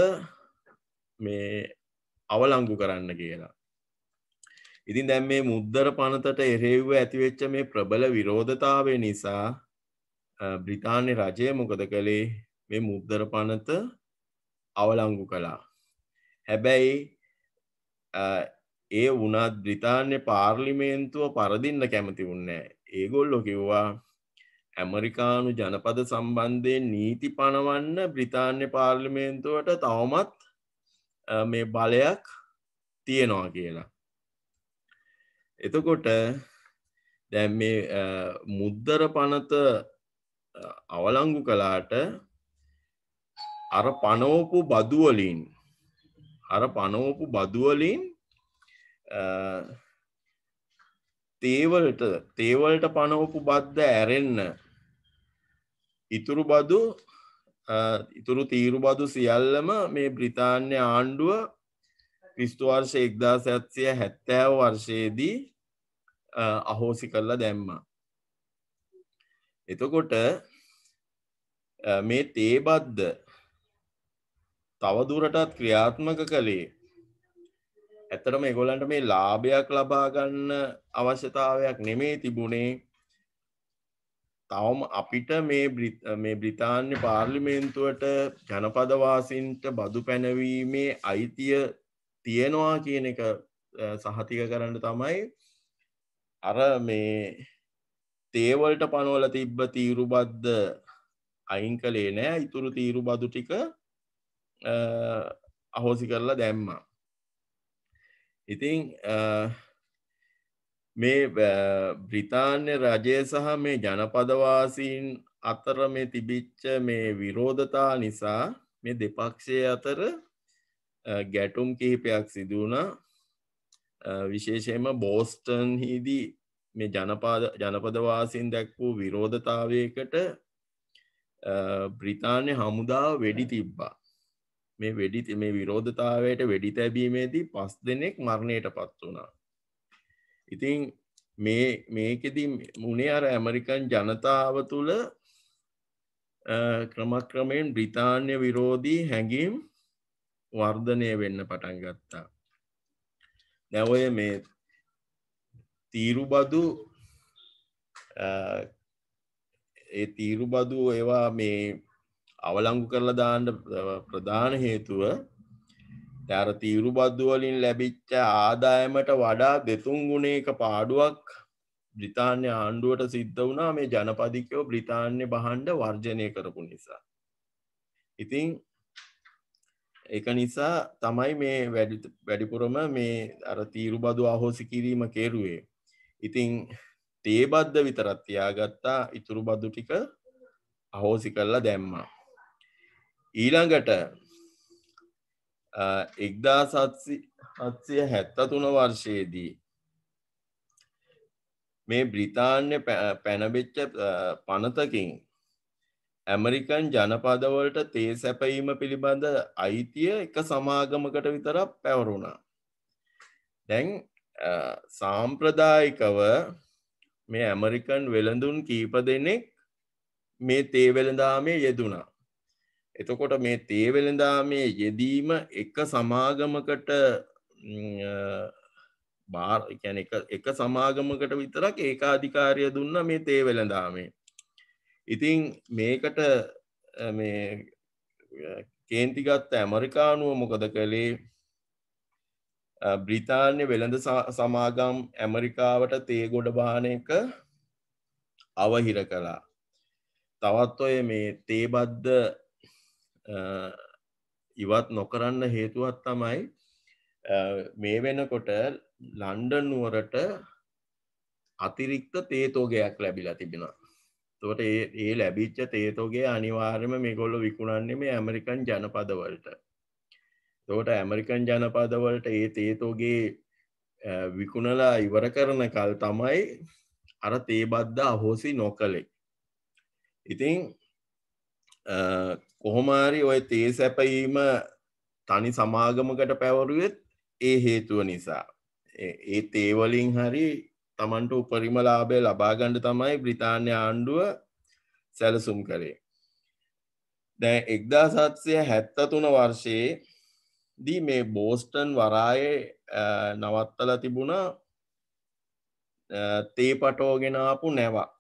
මේ අවලංගු කරන්න කියලා. ඉතින් දැන් මේ මුද්දර පනතට එරෙහිව ඇතිවෙච්ච මේ ප්‍රබල විරෝධතාවය නිසා බ්‍රිතාන්‍ය රජය මොකද කළේ මේ මුද්දර පනත අවලංගු කළා. හැබැයි ඒ වුණත් බ්‍රිතාන්‍ය පාර්ලිමේන්තුව පරදින්න කැමති වුණේ නැහැ. ඒගොල්ලෝ කිව්වා ඇමරිකානු ජනපද සම්බන්ධයෙන් නීති පනවන්න බ්‍රිතාන්‍ය පාර්ලිමේන්තුවට තවමත් මේ බලයක් තියෙනවා කියලා. එතකොට දැන් මේ මුද්දර පනත අවලංගු කළාට අර පනවපු බදු වලින් තේවලට පනවපු බද්ද ඇරෙන්න ඉතුරු තීරු බදු සියල්ලම මේ බ්‍රිතාන්‍ය ආණ්ඩුව ක්‍රිස්තු වර්ෂ 1770 වර්ෂයේදී අහෝසි කරලා දැම්මා. එතකොට මේ තේබද්ද තවදුරටත් ක්‍රියාත්මක කළේ ඇත්තටම ඒගොල්ලන්ට මේ ලාභයක් ලබා ගන්න අවශ්‍යතාවයක් නෙමෙයි තිබුණේ. තවම අපිට මේ බ්‍රිතාන්‍ය පාර්ලිමේන්තුවට ජනපදවාසීන්ට බදු පැනවීමේ අයිතිය තියෙනවා කියන එක සහතික කරන්න තමයි අර මේ තේවලට පනවල තිබ්බ තීරු බද්ද අයින් කළේ නෑ. ඉතුරු තීරු බදු ටික අහෝසි කරලා දැම්මා. ඉතින් මේ බ්‍රිතාන්‍ය රජය සහ මේ ජනපදවාසීන් අතර මේ තිබිච්ච මේ විරෝධතා නිසා මේ දෙපක්ෂය අතර ගැටුම් කිහිපයක් සිදු වුණා. විශේෂයෙන්ම බෝස්ටන් හිදී මේ ජනපදවාසීන් දැක්වූ විරෝධතාවයකට බ්‍රිතාන්‍ය හමුදාව වෙඩි තිබ්බා. මේ විරෝධතාවයට වෙඩි තැබීමේදී 5 දෙනෙක් මරණයට පත් වුණා. ඉතින් මේකෙදි මුනේ අර ඇමරිකන් ජනතාව තුළ ක්‍රමක්‍රමයෙන් බ්‍රිතාන්‍ය විරෝධී හැඟීම් වර්ධනය වෙන්න පටන් ගත්තා. දැන් ඔය මේ තීරුබදු ඒවා මේ අවලංගු කරලා දාන්න ප්‍රධාන හේතුව අර තීරුබදු වලින් ලැබිච්ච ආදායමට වඩා 2-3 ගුණයක පාඩුවක් බ්‍රිතාන්‍ය ආණ්ඩුවට සිද්ධ වුණා මේ ජනපදිකයෝ බ්‍රිතාන්‍ය භාණ්ඩ වර්ජනය කරපු නිසා. ඉතින් ඒක නිසා තමයි මේ වැඩිපුරම මේ අර තීරුබදු අහෝසි කිරීම කෙරුවේ. ඉතින් තේබද්ද විතරක් තියාගත්තා, ඉතුරු බදු ටික අහෝසි කරලා දැම්මා. ඊළඟට 1773 වර්ෂයේදී මේ බ්‍රිතාන්‍ය පැනබෙච්ච පනතකින් ඇමරිකන් ජනපදවලට තේ සැපයීම පිළිබඳ අයිතිය එක සමාගමකට විතරක් පැවරුණා. දැන් සාම්ප්‍රදායිකව මේ ඇමරිකන් වෙළඳුන් කීප දෙනෙක් මේ තේ වෙළඳාමේ යෙදුණා. එතකොට මේ තේ වෙළඳාමේ යෙදීම එක සමාගමකට එක සමාගමකට විතරක් ඒකාධිකාරිය දුන්න මේ තේ වෙළඳාමේ. ඉතින් මේකට මේ කේන්ති ගත්ත ඇමරිකානුව මොකද කළේ? බ්‍රිතාන්‍ය වෙළඳ සමාගම් ඇමරිකාවට තේ ගොඩ බාන එක අවහිර කළා. තවත් ඔය මේ තේ බද්ද ඉවත් නොකරන්න හේතුවක් තමයි මේ වෙනකොට ලන්ඩන් නුවරට අතිරික්ත තේ තොගයක් ලැබිලා තිබෙනවා. එතකොට ඒ ලැබිච්ච තේ තොගය අනිවාර්යයෙන්ම මේගොල්ලෝ විකුණන්නේ මේ ඇමරිකන් ජනපදවලට. එතකොට ඇමරිකන් ජනපදවලට ඒ තේ තොගේ විකුණලා ඉවර කරන කල් තමයි අර තේ බද්ද අහෝසි නොකළේ. ඉතින් කොහොම හරි ඔය තේ සැපයීම තනි සමාගමකට පැවරුවෙත් ඒ හේතුව නිසා. ඒ තේ වලින් හරි Tamanට උපරිම ලාභය ලබා ගන්න තමයි බ්‍රිතාන්‍ය ආණ්ඩුව සැලසුම් කළේ. දැන් 1773 වර්ෂයේ දී මේ බෝස්ටන් වරායේ නවත්තලා තිබුණා තේ පටවගෙන ආපු නැවක්.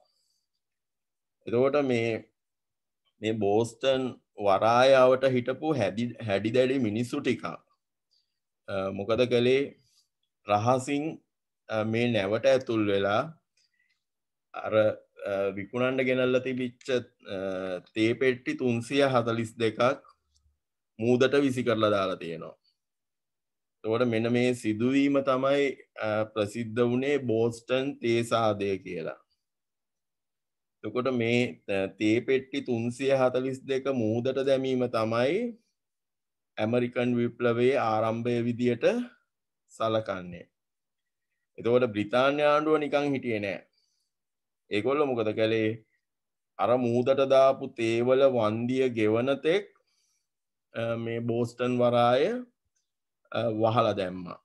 එතකොට මේ බෝස්ටන් වරායාවට හිටපු හැඩි දැඩි මිනිස්සු ටිකක් මොකද කළේ? රහසින් මේ නැවට ඇතුල් වෙලා අර විකුණන්න ගෙනල්ලා තිබිච්ච තේ පෙට්ටි 342ක් මූදට විසි කරලා දාලා තියෙනවා. එතකොට මෙන්න මේ සිදුවීම තමයි ප්‍රසිද්ධ වුණේ බෝස්ටන් තේ සාදය කියලා. එතකොට මේ තේ පෙට්ටි 342 මූදට දැමීම තමයි ඇමරිකන් විප්ලවයේ ආරම්භය විදියට සලකන්නේ. එතකොට බ්‍රිතාන්‍ය ආණ්ඩුව නිකන් හිටියේ නෑ. ඒගොල්ලෝ මොකද කළේ? අර මූදට දාපු තේවල වන්දිය ගෙවන තෙක් මේ බෝස්ටන් වරාය වහලා දැම්මා.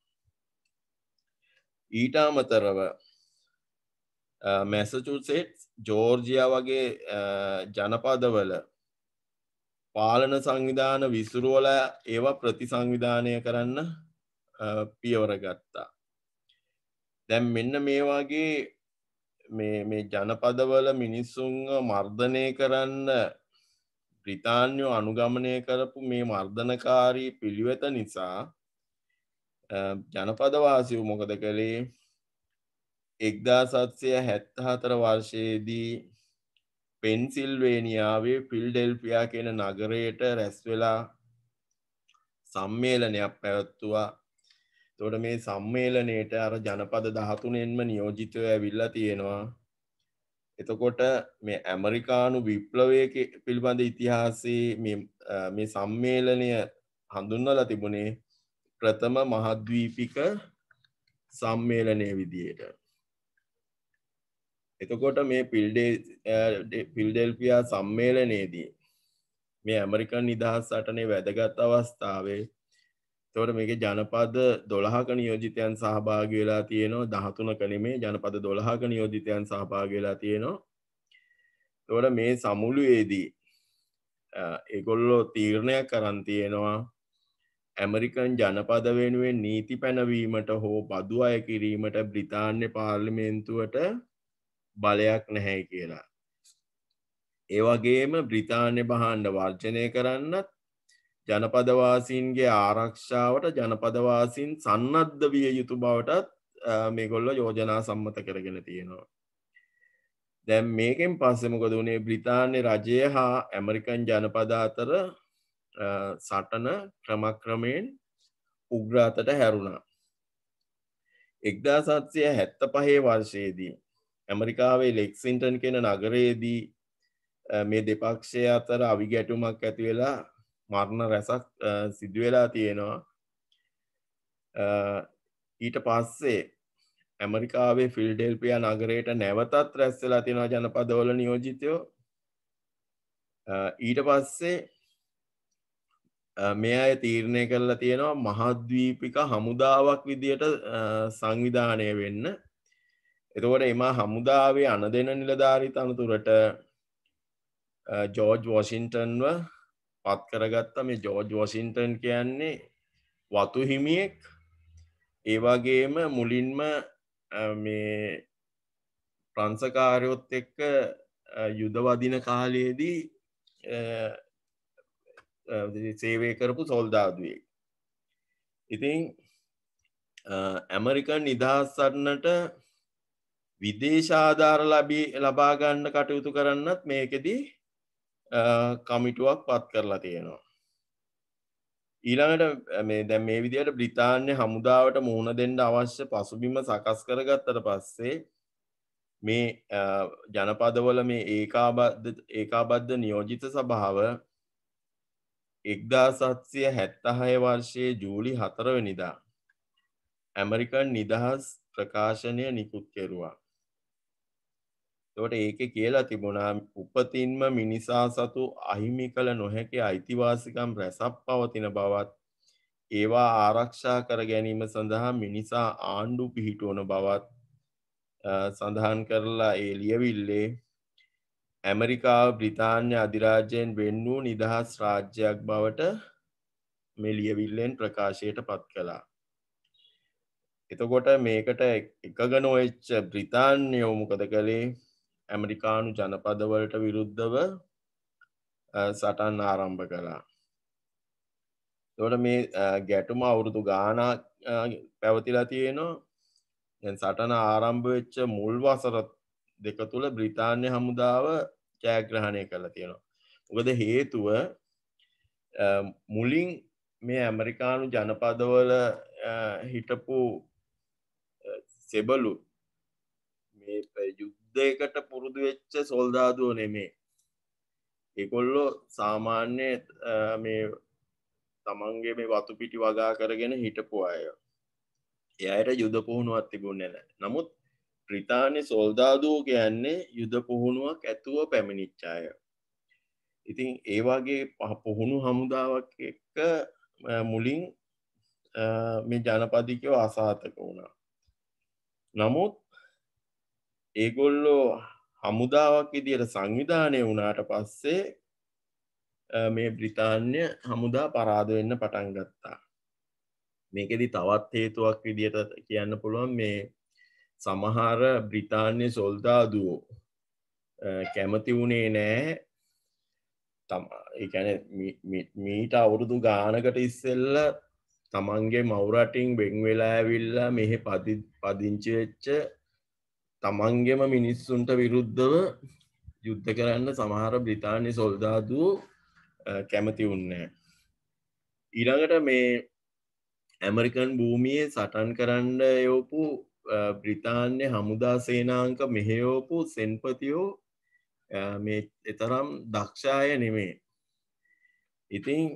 ඊට අමතරව මැසචුසෙට්ස්, ජෝර්ජියා වගේ ජනපදවල පාලන සංවිධාන විසුරුවලා ඒවා ප්‍රතිසංවිධානය කරන්න පියවර ගත්තා. දැන් මෙන්න මේ වගේ මේ ජනපදවල මිනිස්සුන්ව මර්ධනය කරන්න බ්‍රිතාන්‍යෝ අනුගමනය කරපු මේ මර්ධනකාරී පිළිවෙත නිසා ජනපදවාසීව මොකද කළේ? 1774 වර්ෂයේදී පෙන්සිල්වේනියාවේ ෆිල්ඩෙල්ෆියා කියන නගරයට රැස් වෙලා සම්මේලනයක් පැවැත්තුවා. එතකොට මේ සම්මේලනයේට අර ජනපද 13න්ම නියෝජිතයෝ ඇවිල්ලා තියෙනවා. එතකොට මේ ඇමරිකානු විප්ලවය පිළිබඳ ඉතිහාසයේ මේ සම්මේලනය හඳුන්වලා තිබුණේ ප්‍රථම මහද්වීපික සම්මේලනය විදියට. එතකොට මේ ෆිල්ඩෙල්ෆියා සම්මේලනයේදී මේ ඇමරිකන් නිදහස් සටනේ වැදගත් අවස්ථාවේ එතකොට මේකේ ජනපද 12ක නියෝජිතයන් සහභාගී වෙලා තියෙනවා. 13ක නෙමේ ජනපද 12ක නියෝජිතයන් සහභාගී වෙලා තියෙනවා. එතකොට මේ සමුළුවේදී ඒගොල්ලෝ තීරණයක් අරන් තියෙනවා ඇමරිකන් ජනපද වෙනුවෙන් නීති පැනවීමට හෝ බදු අය කිරීමට බ්‍රිතාන්‍ය පාර්ලිමේන්තුවට බලයක් නැහැ කියලා. ඒ වගේම බ්‍රිතාන්‍ය භාණ්ඩ වර්ජනය කරන්නත් ජනපදවාසීන්ගේ ආරක්ෂාවට ජනපදවාසීන් සන්නද්ධ විය යුතු බවටත් මේගොල්ලෝ යෝජනා සම්මත කරගෙන තියෙනවා. දැන් මේකෙන් පස්සේ මොකද වුණේ? බ්‍රිතාන්‍ය රජය හා ඇමරිකන් ජනපද අතර සටන ක්‍රමක්‍රමයෙන් උග්‍ර අතට හැරුණා. 1775 වර්ෂයේදී ඇමරිකාවේ ලෙක්සින්ටන් කියන නගරයේදී මේ දෙපක්ෂය අතර අවිගැටුමක් ඇති වෙලා මරණ රැසක් සිදු වෙලා තියෙනවා. ඊට පස්සේ ඇමරිකාවේ ෆිල්ඩෙල්ෆියා නගරයට නැවතත් රැස් වෙලා තියෙනවා ජනපදවල නියෝජිතයෝ. ඊට පස්සේ මේ අය තීරණය කරලා තියෙනවා මහද්වීපික හමුදාවක් විදියට සංවිධානය වෙන්න. එතකොට එම හමුදාවේ අනදෙන නිලධාරී තනතුරට ජෝර්ජ් වොෂින්ටන්ව පත් කරගත්ත. මේ ජෝර්ජ් වොෂින්ටන් කියන්නේ වතු හිමියෙක්. ඒ වගේම මුලින්ම මේ ප්‍රංසකාරයොත් එක්ක යුද වදින කාලයේදී සේවය කරපු සොල්දාදුවෙක්. ඉතින් ඇමරිකන් නිදහස් සටනට විදේශ ආධාර ලබා ගන්න කටයුතු කරන්නත් මේකෙදී කමිටුවක් පත් කරලා තියෙනවා. ඊළඟට දැන් මේ විදිහට බ්‍රිතාන්‍ය හමුදාවට මුහුණ දෙන්න අවශ්‍ය පසුබිම සකස් කරගත්තට පස්සේ මේ ජනපදවල මේ ඒකාබද්ධ නියෝජිත සභාව 1776 වර්ෂයේ ජූලි 4 වෙනිදා ඇමරිකන් නිදහස් ප්‍රකාශනය නිකුත් කෙරුවා. එතකොට ඒකේ කියලා තිබුණා උපතින්ම මිනිසා සතු අහිමි කළ නොහැකි අයිතිවාසිකම් රැසක් පවතින බවත් ඒවා ආරක්ෂා කර ගැනීම සඳහා මිනිසා ආණ්ඩු පිහිටුවන බවත් සඳහන් කරලා ඒ ලියවිල්ලේ ඇමරිකාව බ්‍රිතාන්‍ය අධිරාජ්‍යයෙන් වෙන් වූ නිදහස් රාජ්‍යයක් බවට මේ ලියවිල්ලෙන් ප්‍රකාශයට පත් කළා. එතකොට මේකට එකග නොවෙච්ච බ්‍රිතාන්‍යයෝ මොකද කළේ? ඇමරිකානු ජනපදවලට විරුද්ධව සටන් ආරම්භ කළා. එතකොට මේ ගැටුම අවුරුදු ගාණක් පැවතිලා තියෙනවා. දැන් සටන ආරම්භ වෙච්ච මුල් වසර දෙක තුල බ්‍රිතාන්‍ය හමුදාව ජයග්‍රහණය කරලා තියෙනවා. මොකද හේතුව මුලින් මේ ඇමරිකානු ජනපදවල හිටපු සෙබළු මේ යුද්ධ යුද්ධයකට පුරුදු වෙච්ච සොල්දාදුවෝ නෙමේ. ඒගොල්ලෝ සාමාන්‍ය මේ තමන්ගේ මේ වතු පිටි වගා කරගෙන හිටපු අය. ඒ අයට යුද පුහුණුවක් තිබුණේ නැහැ. නමුත් බ්‍රිතාන්‍ය සොල්දාදුවෝ කියන්නේ යුද පුහුණුවක් ඇතුව පැමිණිච්ච අය. ඉතින් ඒ වගේ පුහුණු හමුදාවක් එක්ක මුලින් මේ ජනපදිකයෝ අසාර්ථක වුණා. නමුත් ඒගොල්ලෝ හමුදාවක් විදියට සංවිධානය වුණාට පස්සේ මේ බ්‍රිතාන්‍ය හමුදා පරාද වෙන්න පටන් ගත්තා. මේකෙදි තවත් හේතුවක් විදියට කියන්න පුළුවන් මේ සමහර බ්‍රිතාන්‍ය සොල්දාදුවෝ කැමති වුණේ නෑ ඒ කියන්නේ මීට අවුරුදු ගානකට ඉස්සෙල්ලා තමන්ගේ මවුරටින් වෙන් වෙලා ඇවිල්ලා මෙහෙ පදිංචි වෙච්ච තමන්ගේම මිනිස්සුන්ට විරුද්ධව යුද්ධ කරන්න සමහර බ්‍රිතාන්‍ය සොල්දාදුවෝ කැමති වුණේ නැහැ. ඊළඟට මේ ඇමරිකන් භූමියේ සටන් කරන්න යවපු බ්‍රිතාන්‍ය හමුදා සේනාංක මෙහෙයවපු සෙන්පතියෝ මේ එතරම් දක්ෂ අය නෙමේ. ඉතින්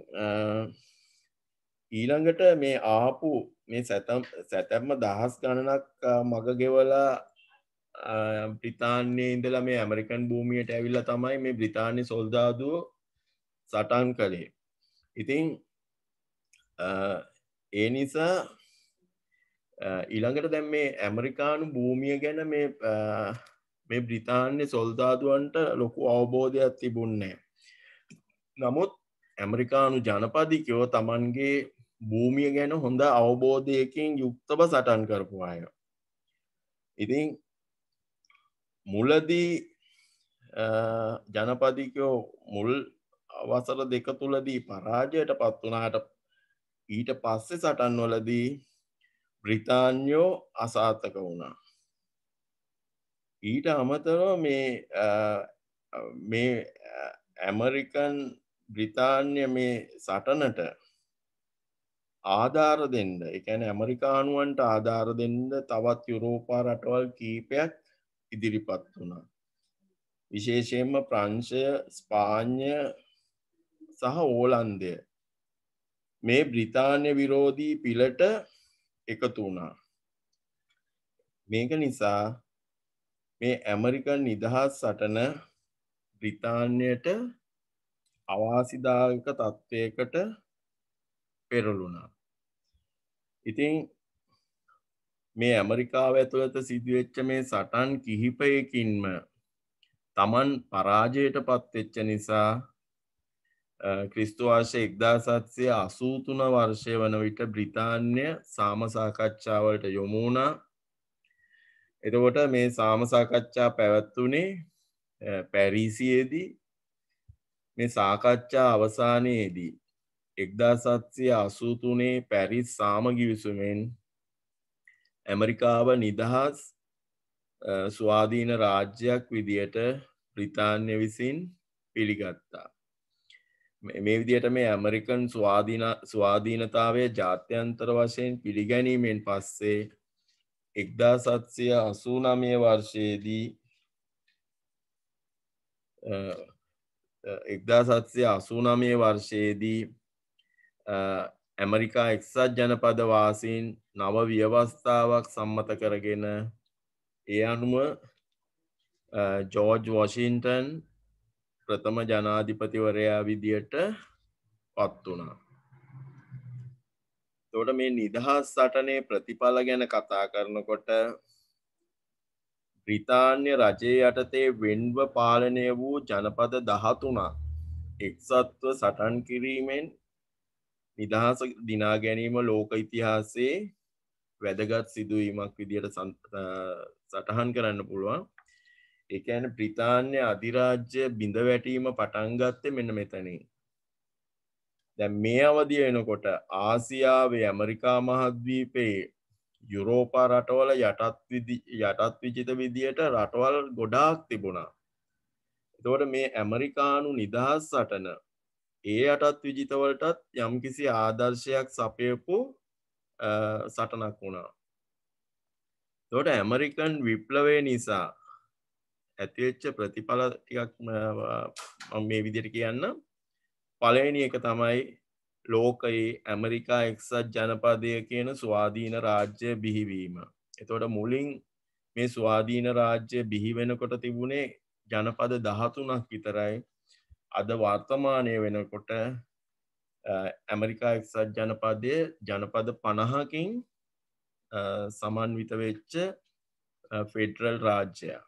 ඊළඟට මේ ආපු මේ සැතැම්ම දහස් ගණනක් මග ගෙවලා බ්‍රිතාන්‍යයේ ඉඳලා මේ ඇමරිකන් භූමියට ඇවිල්ලා තමයි මේ බ්‍රිතාන්‍ය සොල්දාදුවෝ සටන් කළේ. ඉතින් ඒ නිසා ඊළඟට දැන් මේ ඇමරිකානු භූමිය ගැන මේ බ්‍රිතාන්‍ය සොල්දාදුවන්ට ලොකු අවබෝධයක් තිබුණේ නැහැ. නමුත් ඇමරිකානු ජනපදිකයෝ තමන්ගේ භූමිය ගැන හොඳ අවබෝධයකින් යුක්තව සටන් කරපු අය. ඉතින් මුලදී ජනපදිකයෝ මුල් වසර දෙක තුලදී පරාජයට පත් වුණාට ඊට පස්සේ සටන් වලදී බ්‍රිතාන්‍යෝ අසාර්ථක වුණා. ඊට අමතරව මේ ඇමරිකන් බ්‍රිතාන්‍ය මේ සටනට ආධාර දෙන්න, ඒ කියන්නේ ඇමරිකානුවන්ට ආධාර දෙන්න තවත් යුරෝපා රටවල් කීපයක් ඉදිරිපත් වුණා. විශේෂයෙන්ම ප්‍රංශය, ස්පාඤ්ඤ සහ ඕලන්දය මේ බ්‍රිතාන්‍ය විරෝධී පිළට එකතු වුණා. මේක නිසා මේ ඇමරිකන් නිදහස් සටන බ්‍රිතාන්‍යයට අවාසිදායක තත්ත්වයකට පෙරළුණා. ඉතින් මේ ඇමරිකාව ඇතුළත සිදුවෙච්ච මේ සටන් කිහිපයකින්ම තමන් පරාජයට පත්වෙච්ච නිසා ක්‍රිස්තු වර්ෂ 1783 වර්ෂය වන විට බ්‍රිතාන්‍ය සාම සාකච්ඡාවලට යොමු වුණා. එතකොට මේ සාම සාකච්ඡා පැවැත්වුණේ පැරිසියේදී. මේ සාකච්ඡා අවසානයේදී 1783 පැරිස් සාම ගිවිසුමෙන් ඇමරිකාව නිදහස් ස්වාධීන රාජ්‍යයක් විදියට බ්‍රිතාන්‍ය විසින් පිළිගත්තා. මේ විදියට මේ ඇමරිකන් ස්වාධීනතාවය ජාත්‍යන්තර වශයෙන් පිළිගැනීමෙන් පස්සේ 1789 වර්ෂයේදී 1789 වර්ෂයේදී ඇමරිකා එක්සත් ජනපද වාසීන් නව ව්‍යවස්ථාවක් සම්මත කරගෙන ඒ අනුව ජෝර්ජ් වොෂින්ටන් ප්‍රථම ජනාධිපතිවරයා විදියට පත් වුණා. එතකොට මේ නිදහස් සටනේ ප්‍රතිඵල ගැන කතා කරනකොට බ්‍රිතාන්‍ය රජයේ යටතේ වෙන්ව පාලනය වූ ජනපද 13ක් එක්සත්ව සටන් කිරීමෙන් නිදහස දිනා ගැනීම ලෝක ඉතිහාසයේ වැදගත් සිදුවීමක් විදියට සටහන් කරන්න පුළුවන්. ඒ කියන්නේ බ්‍රිතාන්‍ය අධිරාජ්‍ය බිඳ වැටීම පටන් ගත්තේ මෙන්න මෙතනින්. දැන් මේ අවධිය වෙනකොට ආසියාවේ ඇමරිකා මහද්වීපයේ යුරෝපා රටවල යටත් විජිත විදියට රටවල් ගොඩාක් තිබුණා. එතකොට මේ ඇමරිකානු නිදහස් සටන ඒ යටත් විජිතවලටත් යම්කිසි ආදර්ශයක් සපයපු සටනක් වුණා. එතකොට ඇමරිකන් විප්ලවය නිසා ඇතිවෙච්ච ප්‍රතිඵල ටිකක් මම මේ විදිහට කියන්නම්. පළවෙනි එක තමයි ලෝකයේ ඇමරිකා එක්සත් ජනපදය කියන ස්වාධීන රාජ්‍ය බිහිවීම. එතකොට මුලින් මේ ස්වාධීන රාජ්‍ය බිහි වෙනකොට තිබුණේ ජනපද 13ක් විතරයි. අද වර්තමානය වෙනකොට ඇමරිකා එක්සත් ජනපදය ජනපද 50කින් සමන්විත වෙච්ච ෆෙඩරල් රාජ්‍යයක්.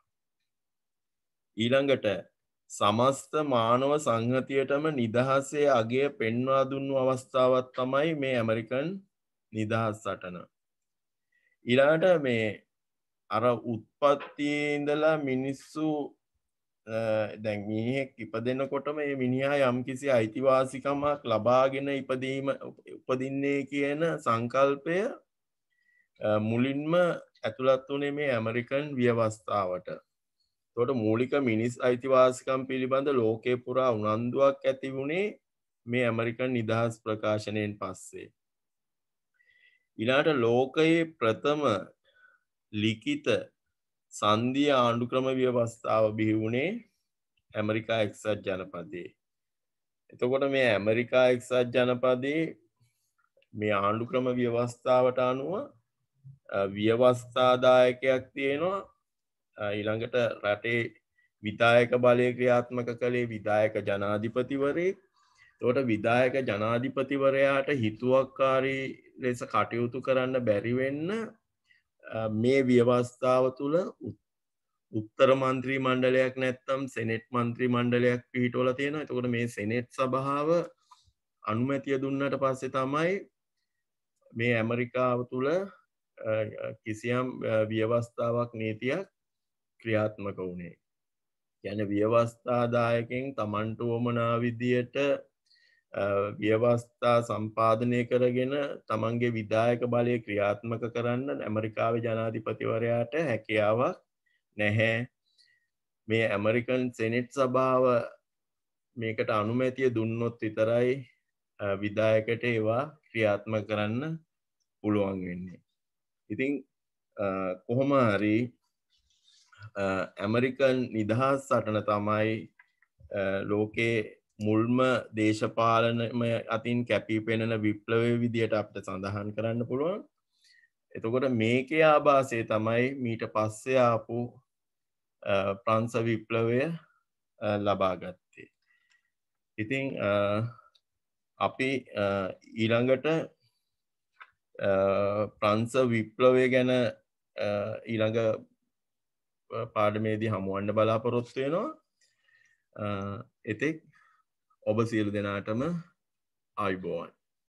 ඊළඟට සමස්ත මානව සංහතියටම නිදහසේ අගය පෙන්වා දුන්නු අවස්ථාවක් තමයි මේ ඇමරිකන් නිදහස් සටන. ඊළඟට මේ අර උත්පත්තියේ ඉඳලා මිනිස්සු දැන් මිනිහෙක් ඉපදෙනකොටම මේ මිනිහා යම්කිසි අයිතිවාසිකමක් ලබාගෙන උපදින්නේ කියන සංකල්පය මුලින්ම ඇතුළත් වුණේ මේ ඇමරිකන් ව්‍යවස්ථාවට. එතකොට මූලික මිනිස් අයිතිවාසිකම් පිළිබඳ ලෝකේ පුරා උනන්දුවක් ඇති වුණේ මේ ඇමරිකන් නිදහස් ප්‍රකාශනයෙන් පස්සේ. ඊළාට ලෝකයේ ප්‍රථම ලිඛිත සංධීය ආණ්ඩුක්‍රම ව්‍යවස්ථාව බිහි වුණේ ඇමරිකා එක්සත් ජනපදයේ. එතකොට මේ ඇමරිකා එක්සත් ජනපදයේ මේ ආණ්ඩුක්‍රම ව්‍යවස්ථාවට අනුව ව්‍යවස්ථාදායකයක් තියෙනවා. ඊළඟට රටේ විධායක බලය ක්‍රියාත්මක කළේ විධායක ජනාධිපතිවරයෙක්. එතකොට විධායක ජනාධිපතිවරයාට හිතුවක්කාරී ලෙස කටයුතු කරන්න බැරි වෙන්න මේ ව්‍යවස්ථාව තුළ උත්තර මන්ත්‍රී මණ්ඩලයක් නැත්නම් සෙනෙට් මන්ත්‍රී මණ්ඩලයක් පිහිටවලා තියෙනවා. එතකොට මේ සෙනෙට් සභාව අනුමැතිය දුන්නට පස්සේ තමයි මේ ඇමරිකාව තුළ කිසියම් ව්‍යවස්ථාවක් නීතියක් ක්‍රියාත්මක වුණේ. කියන්නේ ව්‍යවස්ථාදායකෙන් තමන්ට වමනා විදියට ව්‍යවස්ථා සම්පාදනය කරගෙන තමන්ගේ විධායක බලය ක්‍රියාත්මක කරන්න ඇමරිකාවේ ජනාධිපතිවරයාට හැකියාවක් නැහැ. මේ ඇමරිකන් සෙනෙට් සභාව මේකට අනුමැතිය දුන්නොත් විතරයි විධායකට ඒවා ක්‍රියාත්මක කරන්න පුළුවන් වෙන්නේ. ඉතින් කොහොම හරි ඇමරිකන් නිදහස් සටන තමයි ලෝකේ මුල්ම දේශපාලනමය අතින් කැපී පෙනෙන විප්ලවය විදියට අපිට සඳහන් කරන්න පුළුවන්. එතකොට මේකේ ආභාසය තමයි මීට පස්සේ ආපු ප්‍රංශ විප්ලවය ලබා ගත්තේ. ඉතින් අපි ඊළඟට ප්‍රංශ විප්ලවය ගැන ඊළඟ පාඩමේදී හමුවන්න බලාපොරොත්තු වෙනවා. එතෙක් ඔබ සියලු දෙනාටම ආයුබෝවන්.